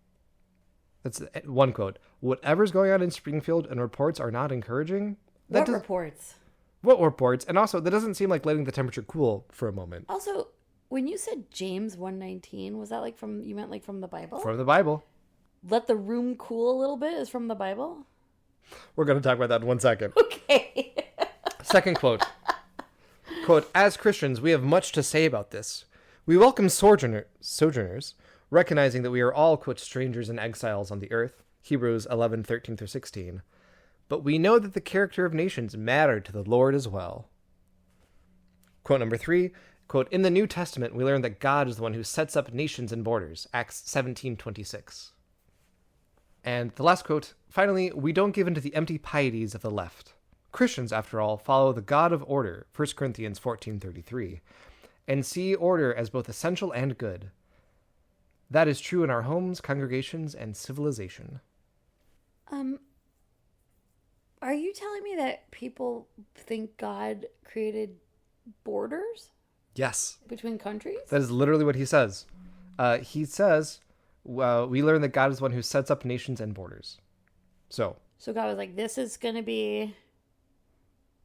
That's one quote. Whatever's going on in Springfield and reports are not encouraging? What reports? What reports? And also, that doesn't seem like letting the temperature cool for a moment. Also, when you said James 1:19, was that you meant from the Bible? From the Bible. Let the room cool a little bit is from the Bible? We're going to talk about that in 1 second. Okay. Second quote. Quote, as Christians, we have much to say about this. We welcome sojourners, recognizing that we are all, quote, strangers and exiles on the earth, Hebrews 11:13-16. But we know that the character of nations matter to the Lord as well. Quote number 3, quote, in the New Testament, we learn that God is the one who sets up nations and borders, Acts 17:26. And the last quote, finally, we don't give in to the empty pieties of the left. Christians, after all, follow the God of order, 1 Corinthians 14:33, and see order as both essential and good. That is true in our homes, congregations, and civilization. Are you telling me that people think God created borders? Yes. Between countries? That is literally what he says. He says, we learn that God is the one who sets up nations and borders. So God was like, this is going to be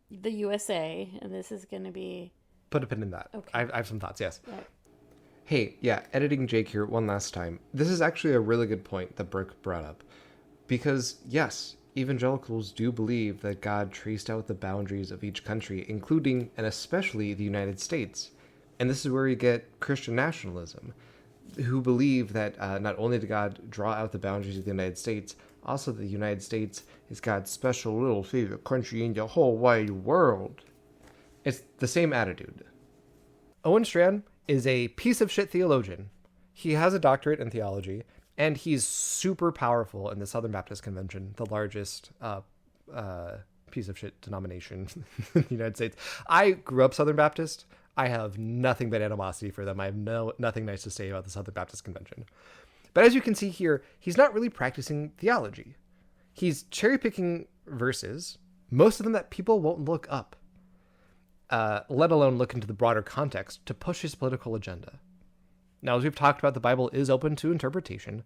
the USA, and this is going to be... Put a pin in that. Okay. I have some thoughts, yes. Right. Hey, yeah, editing Jake here one last time. This is actually a really good point that Brooke brought up. Because, yes, evangelicals do believe that God traced out the boundaries of each country, including and especially the United States. And this is where we get Christian nationalism, who believe that not only did God draw out the boundaries of the United States, also the United States is God's special little favorite country in the whole wide world. It's the same attitude. Owen Strachan is a piece of shit theologian. He has a doctorate in theology, and he's super powerful in the Southern Baptist Convention, the largest piece of shit denomination in the United States. I grew up Southern Baptist. I have nothing but animosity for them. I have nothing nice to say about the Southern Baptist Convention. But as you can see here, he's not really practicing theology. He's cherry-picking verses, most of them that people won't look up, let alone look into the broader context to push his political agenda. Now, as we've talked about, the Bible is open to interpretation.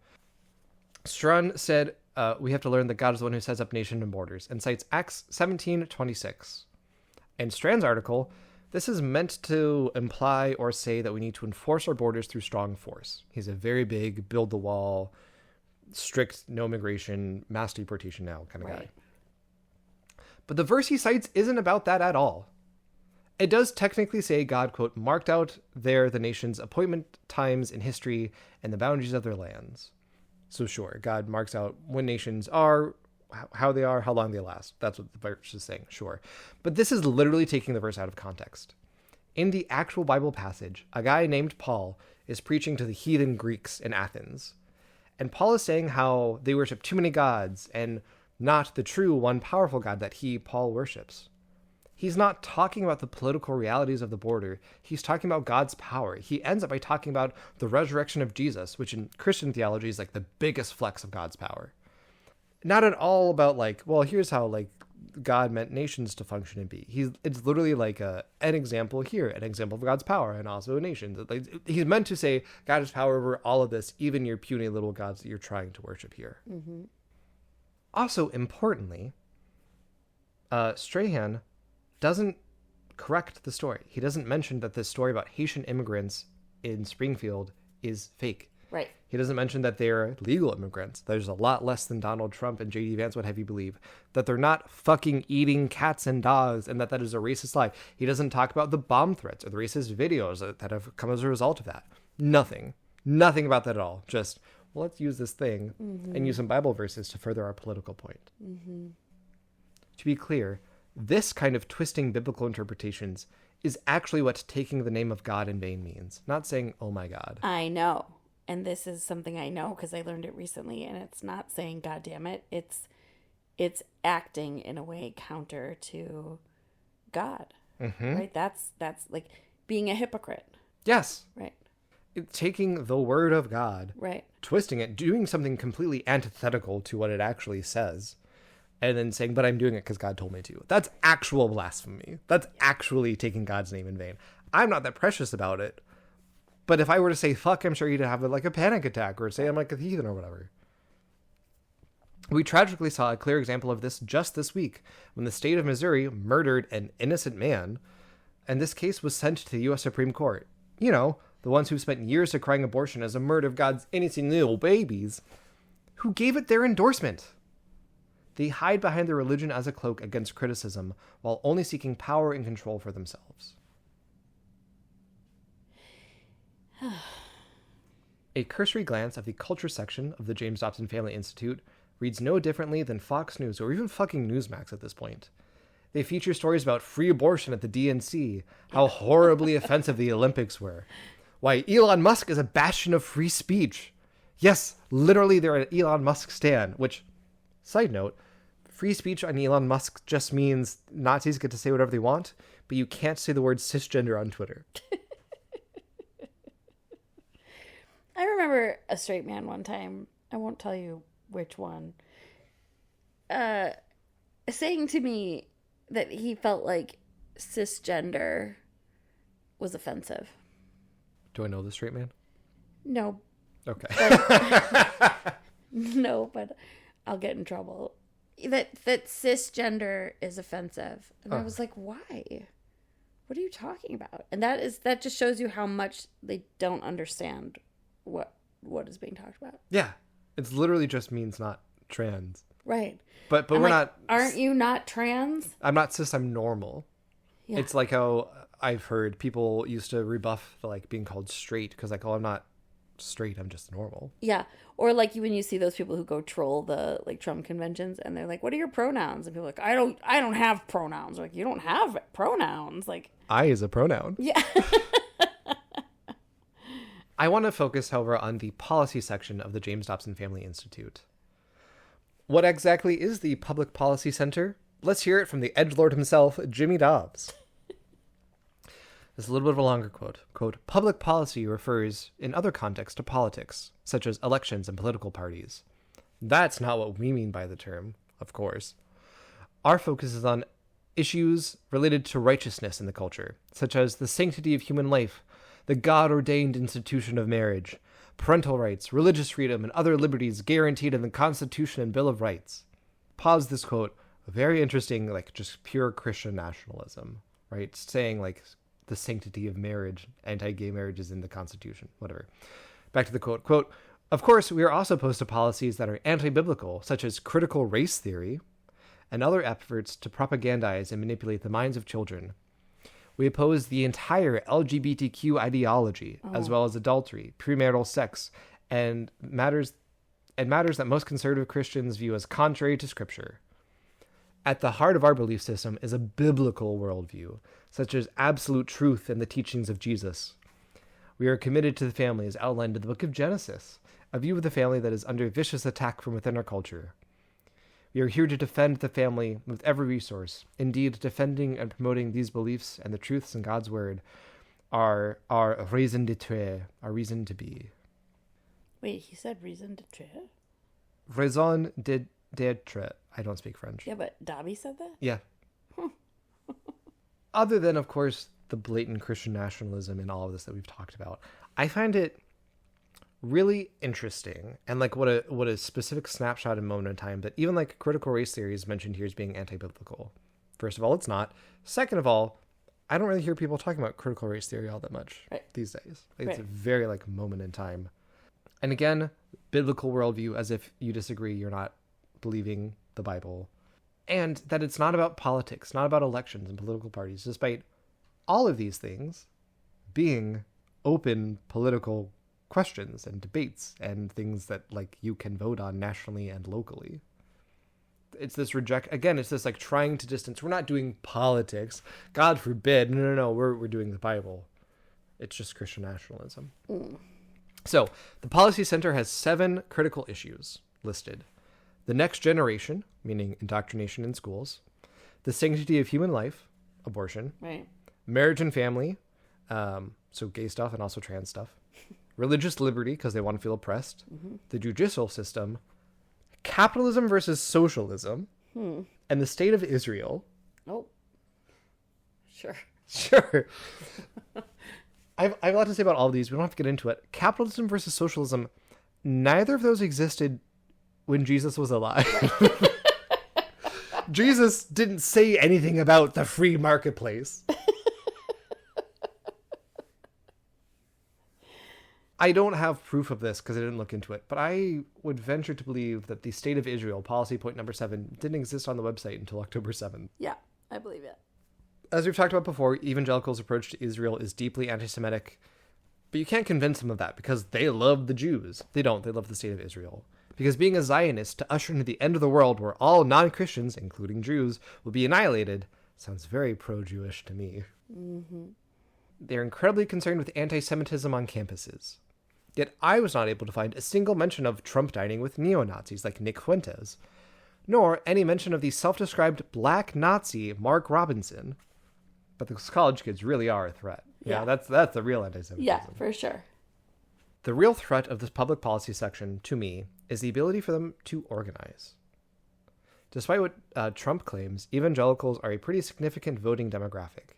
Strawn said, we have to learn that God is the one who sets up nation and borders, and cites Acts 17:26. In Strand's article, this is meant to imply or say that we need to enforce our borders through strong force. He's a very big, build the wall, strict, no immigration, mass deportation now kind of guy. But the verse he cites isn't about that at all. It does technically say God, quote, marked out there the nation's appointment times in history and the boundaries of their lands. So sure, God marks out when nations are, how they are, how long they last. That's what the verse is saying, sure. But this is literally taking the verse out of context. In the actual Bible passage, a guy named Paul is preaching to the heathen Greeks in Athens. And Paul is saying how they worship too many gods and not the true one powerful God that Paul worships. He's not talking about the political realities of the border. He's talking about God's power. He ends up by talking about the resurrection of Jesus, which in Christian theology is like the biggest flex of God's power. Not at all about like, well, here's how like God meant nations to function and be. It's literally like an example here, an example of God's power, and also nations. Like, he's meant to say God has power over all of this, even your puny little gods that you're trying to worship here. Mm-hmm. Also, importantly, Strahan doesn't correct the story. He doesn't mention that this story about Haitian immigrants in Springfield is fake. Right. He doesn't mention that they're legal immigrants. There's a lot less than Donald Trump and J.D. Vance would have you believe. That they're not fucking eating cats and dogs and that is a racist lie. He doesn't talk about the bomb threats or the racist videos that have come as a result of that. Nothing. Nothing about that at all. Just, well, let's use this thing and use some Bible verses to further our political point. Mm-hmm. To be clear, this kind of twisting biblical interpretations is actually what taking the name of God in vain means. Not saying, oh my God. I know. And this is something I know because I learned it recently, and it's not saying God damn it. It's acting in a way counter to God. Mm-hmm. Right? That's like being a hypocrite. Yes. Right. Taking the word of God. Right. Twisting it, doing something completely antithetical to what it actually says. And then saying, but I'm doing it because God told me to. That's actual blasphemy. That's actually taking God's name in vain. I'm not that precious about it. But if I were to say fuck, I'm sure he'd have like a panic attack or say I'm like a heathen or whatever. We tragically saw a clear example of this just this week when the state of Missouri murdered an innocent man, and this case was sent to the U.S. Supreme Court. You know, the ones who spent years decrying abortion as a murder of God's innocent little babies, who gave it their endorsement. They hide behind their religion as a cloak against criticism while only seeking power and control for themselves. A cursory glance of the culture section of the James Dobson Family Institute reads no differently than Fox News or even fucking Newsmax at this point. They feature stories about free abortion at the DNC, how horribly offensive the Olympics were, why Elon Musk is a bastion of free speech. Yes, literally they're an Elon Musk stan, which, side note, free speech on Elon Musk just means Nazis get to say whatever they want, but you can't say the word cisgender on Twitter. I remember a straight man one time, I won't tell you which one, saying to me that he felt like cisgender was offensive. Do I know this straight man? No. Okay. No, but I'll get in trouble. That cisgender is offensive. And I was like, why? What are you talking about? And that just shows you how much they don't understand what is being talked about. Yeah. It's literally just means not trans. Right. But we're not... Aren't you not trans? I'm not cis, I'm normal. Yeah. It's like how I've heard people used to rebuff the, like, being called straight because like, oh, I'm not straight, I'm just normal. Yeah. Or like when you see those people who go troll the like Trump conventions and they're like, what are your pronouns? And people are like, I don't have pronouns. Like, you don't have pronouns. Like, I is a pronoun. Yeah. I want to focus, however, on the policy section of the James Dobson Family Institute. What exactly is the Public Policy Center? Let's hear it from the edgelord himself, Jimmy Dobbs. This is a little bit of a longer quote. Quote, public policy refers in other contexts to politics, such as elections and political parties. That's not what we mean by the term, of course. Our focus is on issues related to righteousness in the culture, such as the sanctity of human life, the God-ordained institution of marriage, parental rights, religious freedom, and other liberties guaranteed in the Constitution and Bill of Rights. Pause this quote. Very interesting, like just pure Christian nationalism, right? Saying like the sanctity of marriage, anti-gay marriage is in the Constitution, whatever. Back to the quote. Quote, of course, we are also opposed to policies that are anti-biblical, such as critical race theory, and other efforts to propagandize and manipulate the minds of children. We oppose the entire LGBTQ ideology, as well as adultery, premarital sex, and matters that most conservative Christians view as contrary to Scripture. At the heart of our belief system is a biblical worldview, such as absolute truth and the teachings of Jesus. We are committed to the family as outlined in the book of Genesis, a view of the family that is under vicious attack from within our culture. We are here to defend the family with every resource. Indeed, defending and promoting these beliefs and the truths in God's word are our raison d'être, our reason to be. Wait, he said raison d'être? Raison d'être. I don't speak French. Yeah, but Dobby said that? Yeah. Other than, of course, the blatant Christian nationalism and all of this that we've talked about, I find it really interesting and like what a specific snapshot and moment in time that even like critical race theory is mentioned here as being anti-biblical. First of all, it's not. Second of all, I don't really hear people talking about critical race theory all that much these days. Like, it's a very like moment in time. And again, biblical worldview, as if you disagree, you're not believing the Bible. And that it's not about politics, not about elections and political parties, despite all of these things being open political questions and debates and things that like you can vote on nationally and locally. It's this it's this like trying to distance. We're not doing politics. God forbid. No. We're doing the Bible. It's just Christian nationalism. So the Policy Center has 7 critical issues listed. The next generation, meaning indoctrination in schools, the sanctity of human life, abortion, right, marriage and family, so gay stuff and also trans stuff, religious liberty because they want to feel oppressed, the judicial system, capitalism versus socialism, and the state of Israel. Oh, sure. Sure. I have a lot to say about all of these. We don't have to get into it. Capitalism versus socialism, neither of those existed when Jesus was alive. Jesus didn't say anything about the free marketplace. I don't have proof of this because I didn't look into it, but I would venture to believe that the State of Israel, policy point number 7, didn't exist on the website until October 7th. Yeah, I believe it. As we've talked about before, evangelicals' approach to Israel is deeply anti-Semitic, but you can't convince them of that because they love the Jews. They don't. They love the State of Israel. Because being a Zionist to usher into the end of the world where all non-Christians, including Jews, will be annihilated sounds very pro-Jewish to me. They're incredibly concerned with anti-Semitism on campuses. Yet I was not able to find a single mention of Trump dining with neo-Nazis like Nick Fuentes, nor any mention of the self-described black Nazi Mark Robinson. But those college kids really are a threat. Yeah, that's the real anti-Semitism. Yeah, for sure. The real threat of this public policy section, to me, is the ability for them to organize. Despite what Trump claims, evangelicals are a pretty significant voting demographic.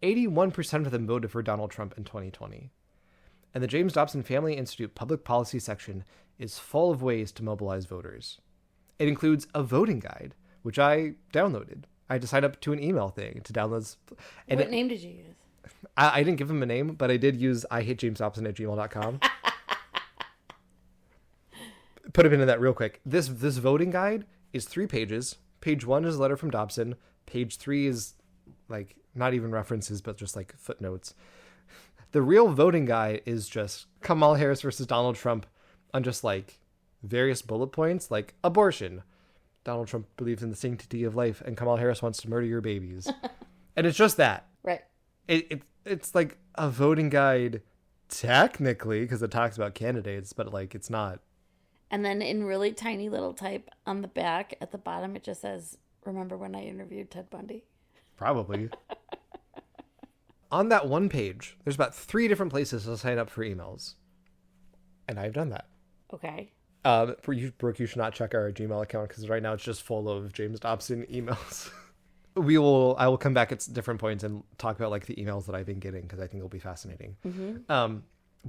81% of them voted for Donald Trump in 2020. And the James Dobson Family Institute Public Policy section is full of ways to mobilize voters. It includes a voting guide, which I downloaded. I had to sign up to an email thing to download. And what name did you use? I didn't give him a name, but I did use ihatejamesdobson@gmail.com. Put a pin in that real quick. This voting guide is 3 pages. Page 1 is a letter from Dobson. Page 3 is like not even references, but just like footnotes. The real voting guide is just Kamala Harris versus Donald Trump on just like various bullet points, like abortion. Donald Trump believes in the sanctity of life, and Kamala Harris wants to murder your babies. And it's just that. Right. It's like a voting guide technically because it talks about candidates, but like it's not. And then in really tiny little type on the back at the bottom, it just says, "Remember when I interviewed Ted Bundy?" Probably. on that one page, there's about 3 different places to sign up for emails. And I've done that. Okay. Brooke, you should not check our Gmail account because right now it's just full of James Dobson emails. I will come back at different points and talk about like the emails that I've been getting because I think it'll be fascinating.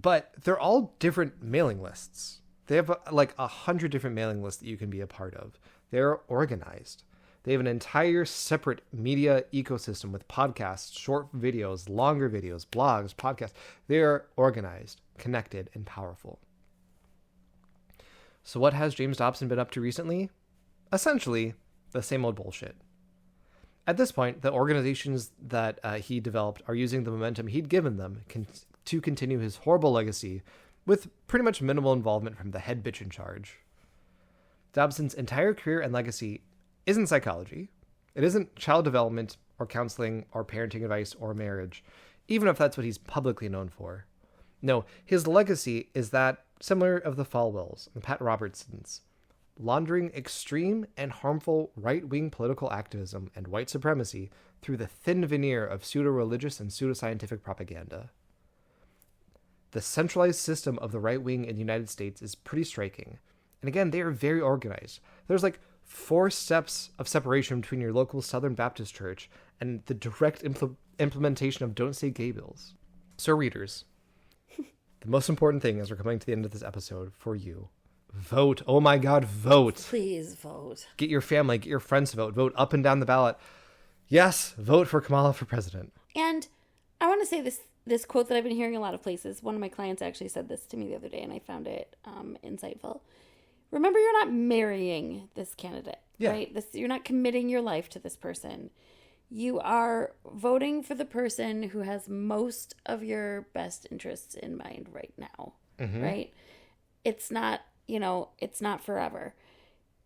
But they're all different mailing lists. They have like 100 different mailing lists that you can be a part of. They're organized. They have an entire separate media ecosystem with podcasts, short videos, longer videos, blogs, podcasts. They're organized, connected, and powerful. So what has James Dobson been up to recently? Essentially, the same old bullshit. At this point, the organizations that he developed are using the momentum he'd given them to continue his horrible legacy with pretty much minimal involvement from the head bitch in charge. Dobson's entire career and legacy isn't psychology. It isn't child development or counseling or parenting advice or marriage, even if that's what he's publicly known for. No, his legacy is that similar of the Falwells and Pat Robertsons, laundering extreme and harmful right-wing political activism and white supremacy through the thin veneer of pseudo-religious and pseudoscientific propaganda. The centralized system of the right wing in the United States is pretty striking. And again, they are very organized. There's like 4 steps of separation between your local Southern Baptist church and the direct implementation of Don't Say Gay bills. So readers, the most important thing as we're coming to the end of this episode for you, vote. Oh my God, vote. Please vote. Get your family, get your friends to vote. Vote up and down the ballot. Yes, vote for Kamala for president. And I want to say this quote that I've been hearing a lot of places. One of my clients actually said this to me the other day, and I found it insightful. Remember, you're not marrying this candidate, right? You're not committing your life to this person. You are voting for the person who has most of your best interests in mind right now, right? It's not, it's not forever.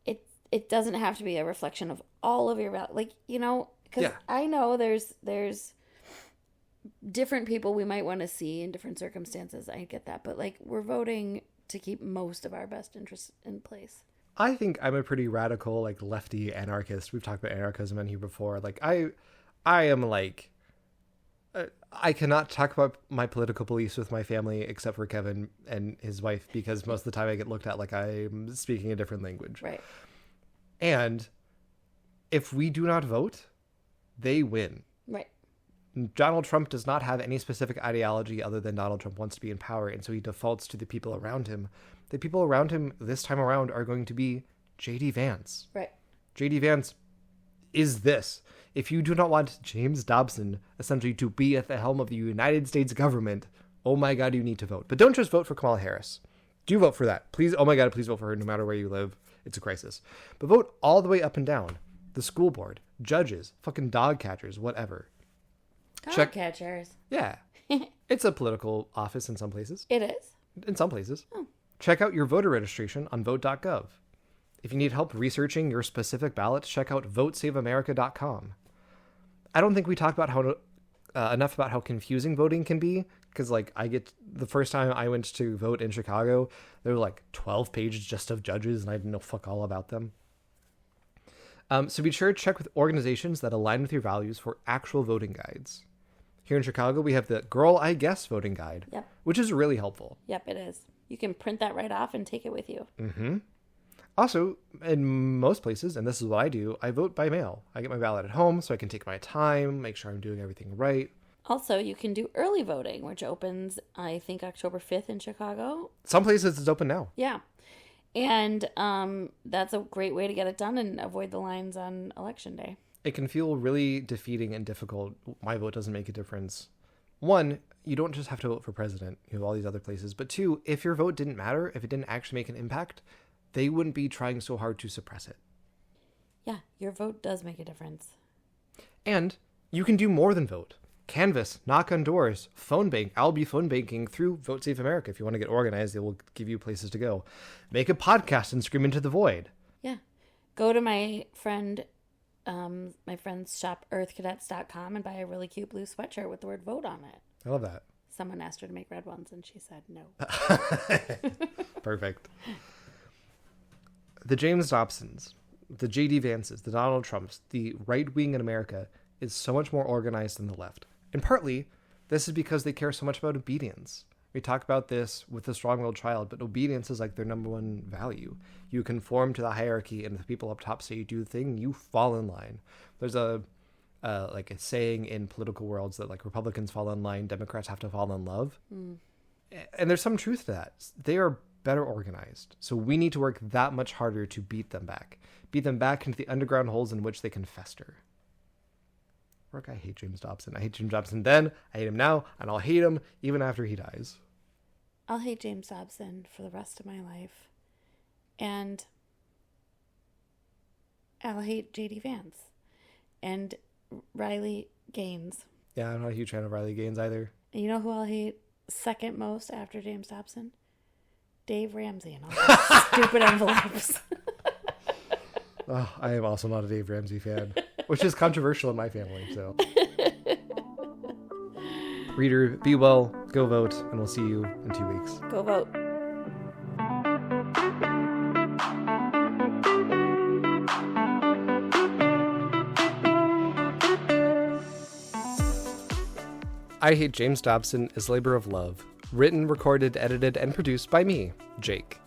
It doesn't have to be a reflection of all of your because I know there's different people we might want to see in different circumstances. I get that, but like we're voting to keep most of our best interests in place. I think I'm a pretty radical, like lefty anarchist. We've talked about anarchism in here before. Like I am like, I cannot talk about my political beliefs with my family except for Kevin and his wife because most of the time I get looked at like I'm speaking a different language. Right. And if we do not vote, they win. Right. Donald Trump does not have any specific ideology other than Donald Trump wants to be in power, and so he defaults to the people around him. The people around him this time around are going to be J.D. Vance. Right. J.D. Vance is this. If you do not want James Dobson essentially to be at the helm of the United States government, oh my God, you need to vote. But don't just vote for Kamala Harris. Do vote for that. Please, oh my God, please vote for her no matter where you live. It's a crisis. But vote all the way up and down. The school board, judges, fucking dog catchers, whatever. Dog catchers. Yeah. It's a political office in some places. It is? In some places. Oh. Check out your voter registration on vote.gov. If you need help researching your specific ballot, check out votesaveamerica.com. I don't think we talk about enough about how confusing voting can be, because like the first time I went to vote in Chicago, there were like 12 pages just of judges, and I didn't know fuck all about them. So be sure to check with organizations that align with your values for actual voting guides. Here in Chicago, we have the Girl, I Guess voting guide, which is really helpful. Yep, it is. You can print that right off and take it with you. Mm-hmm. Also, in most places, and this is what I do, I vote by mail. I get my ballot at home so I can take my time, make sure I'm doing everything right. Also, you can do early voting, which opens, I think, October 5th in Chicago. Some places it's open now. Yeah. And that's a great way to get it done and avoid the lines on Election Day. It can feel really defeating and difficult. My vote doesn't make a difference. One, you don't just have to vote for president. You have all these other places. But two, if your vote didn't matter, if it didn't actually make an impact, they wouldn't be trying so hard to suppress it. Yeah, your vote does make a difference. And you can do more than vote. Canvas, knock on doors, phone bank. I'll be phone banking through Vote Save America. If you want to get organized, they will give you places to go. Make a podcast and scream into the void. Yeah. Go to my friend's shop, earthcadets.com, and buy a really cute blue sweatshirt with the word vote on it. I love that. Someone asked her to make red ones, and she said no. Perfect. The James Dobsons, the J.D. Vances, the Donald Trumps, the right wing in America is so much more organized than the left. And partly This is because they care so much about obedience. We talk about this with the strong-willed child, but obedience is like their number one value. You conform to the hierarchy, and if the people up top say you do the thing, you fall in line. There's a saying in political worlds that like Republicans fall in line, Democrats have to fall in love. And there's some truth to that. They are better organized. So we need to work that much harder to beat them back into the underground holes in which they can fester. Brooke, I hate James Dobson. I hate James Dobson then, I hate him now, and I'll hate him even after he dies. I'll hate James Dobson for the rest of my life. And I'll hate JD Vance. And Riley Gaines. Yeah, I'm not a huge fan of Riley Gaines either. And you know who I'll hate second most after James Dobson? Dave Ramsey and all those stupid envelopes. Oh, I am also not a Dave Ramsey fan, which is controversial in my family. So, reader, be well, go vote, and we'll see you in 2 weeks. Go vote. I Hate James Dobson is Labor of Love, written, recorded, edited, and produced by me, Jake.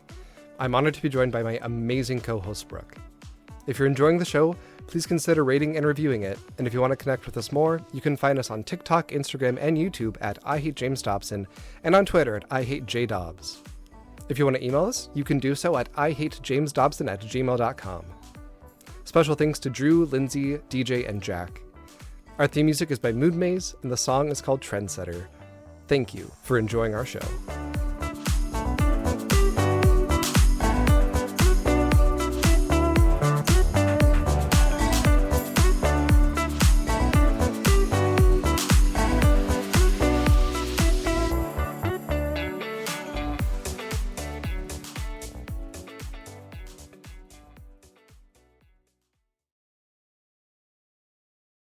I'm honored to be joined by my amazing co-host, Brooke. If you're enjoying the show, please consider rating and reviewing it, and if you want to connect with us more, you can find us on TikTok, Instagram, and YouTube at I Hate James Dobson, and on Twitter at I Hate J Dobbs. If you want to email us, you can do so at ihatejamesdobson@gmail.com. Special thanks to Drew, Lindsay, DJ, and Jack. Our theme music is by Mood Maze, and the song is called Trendsetter. Thank you for enjoying our show.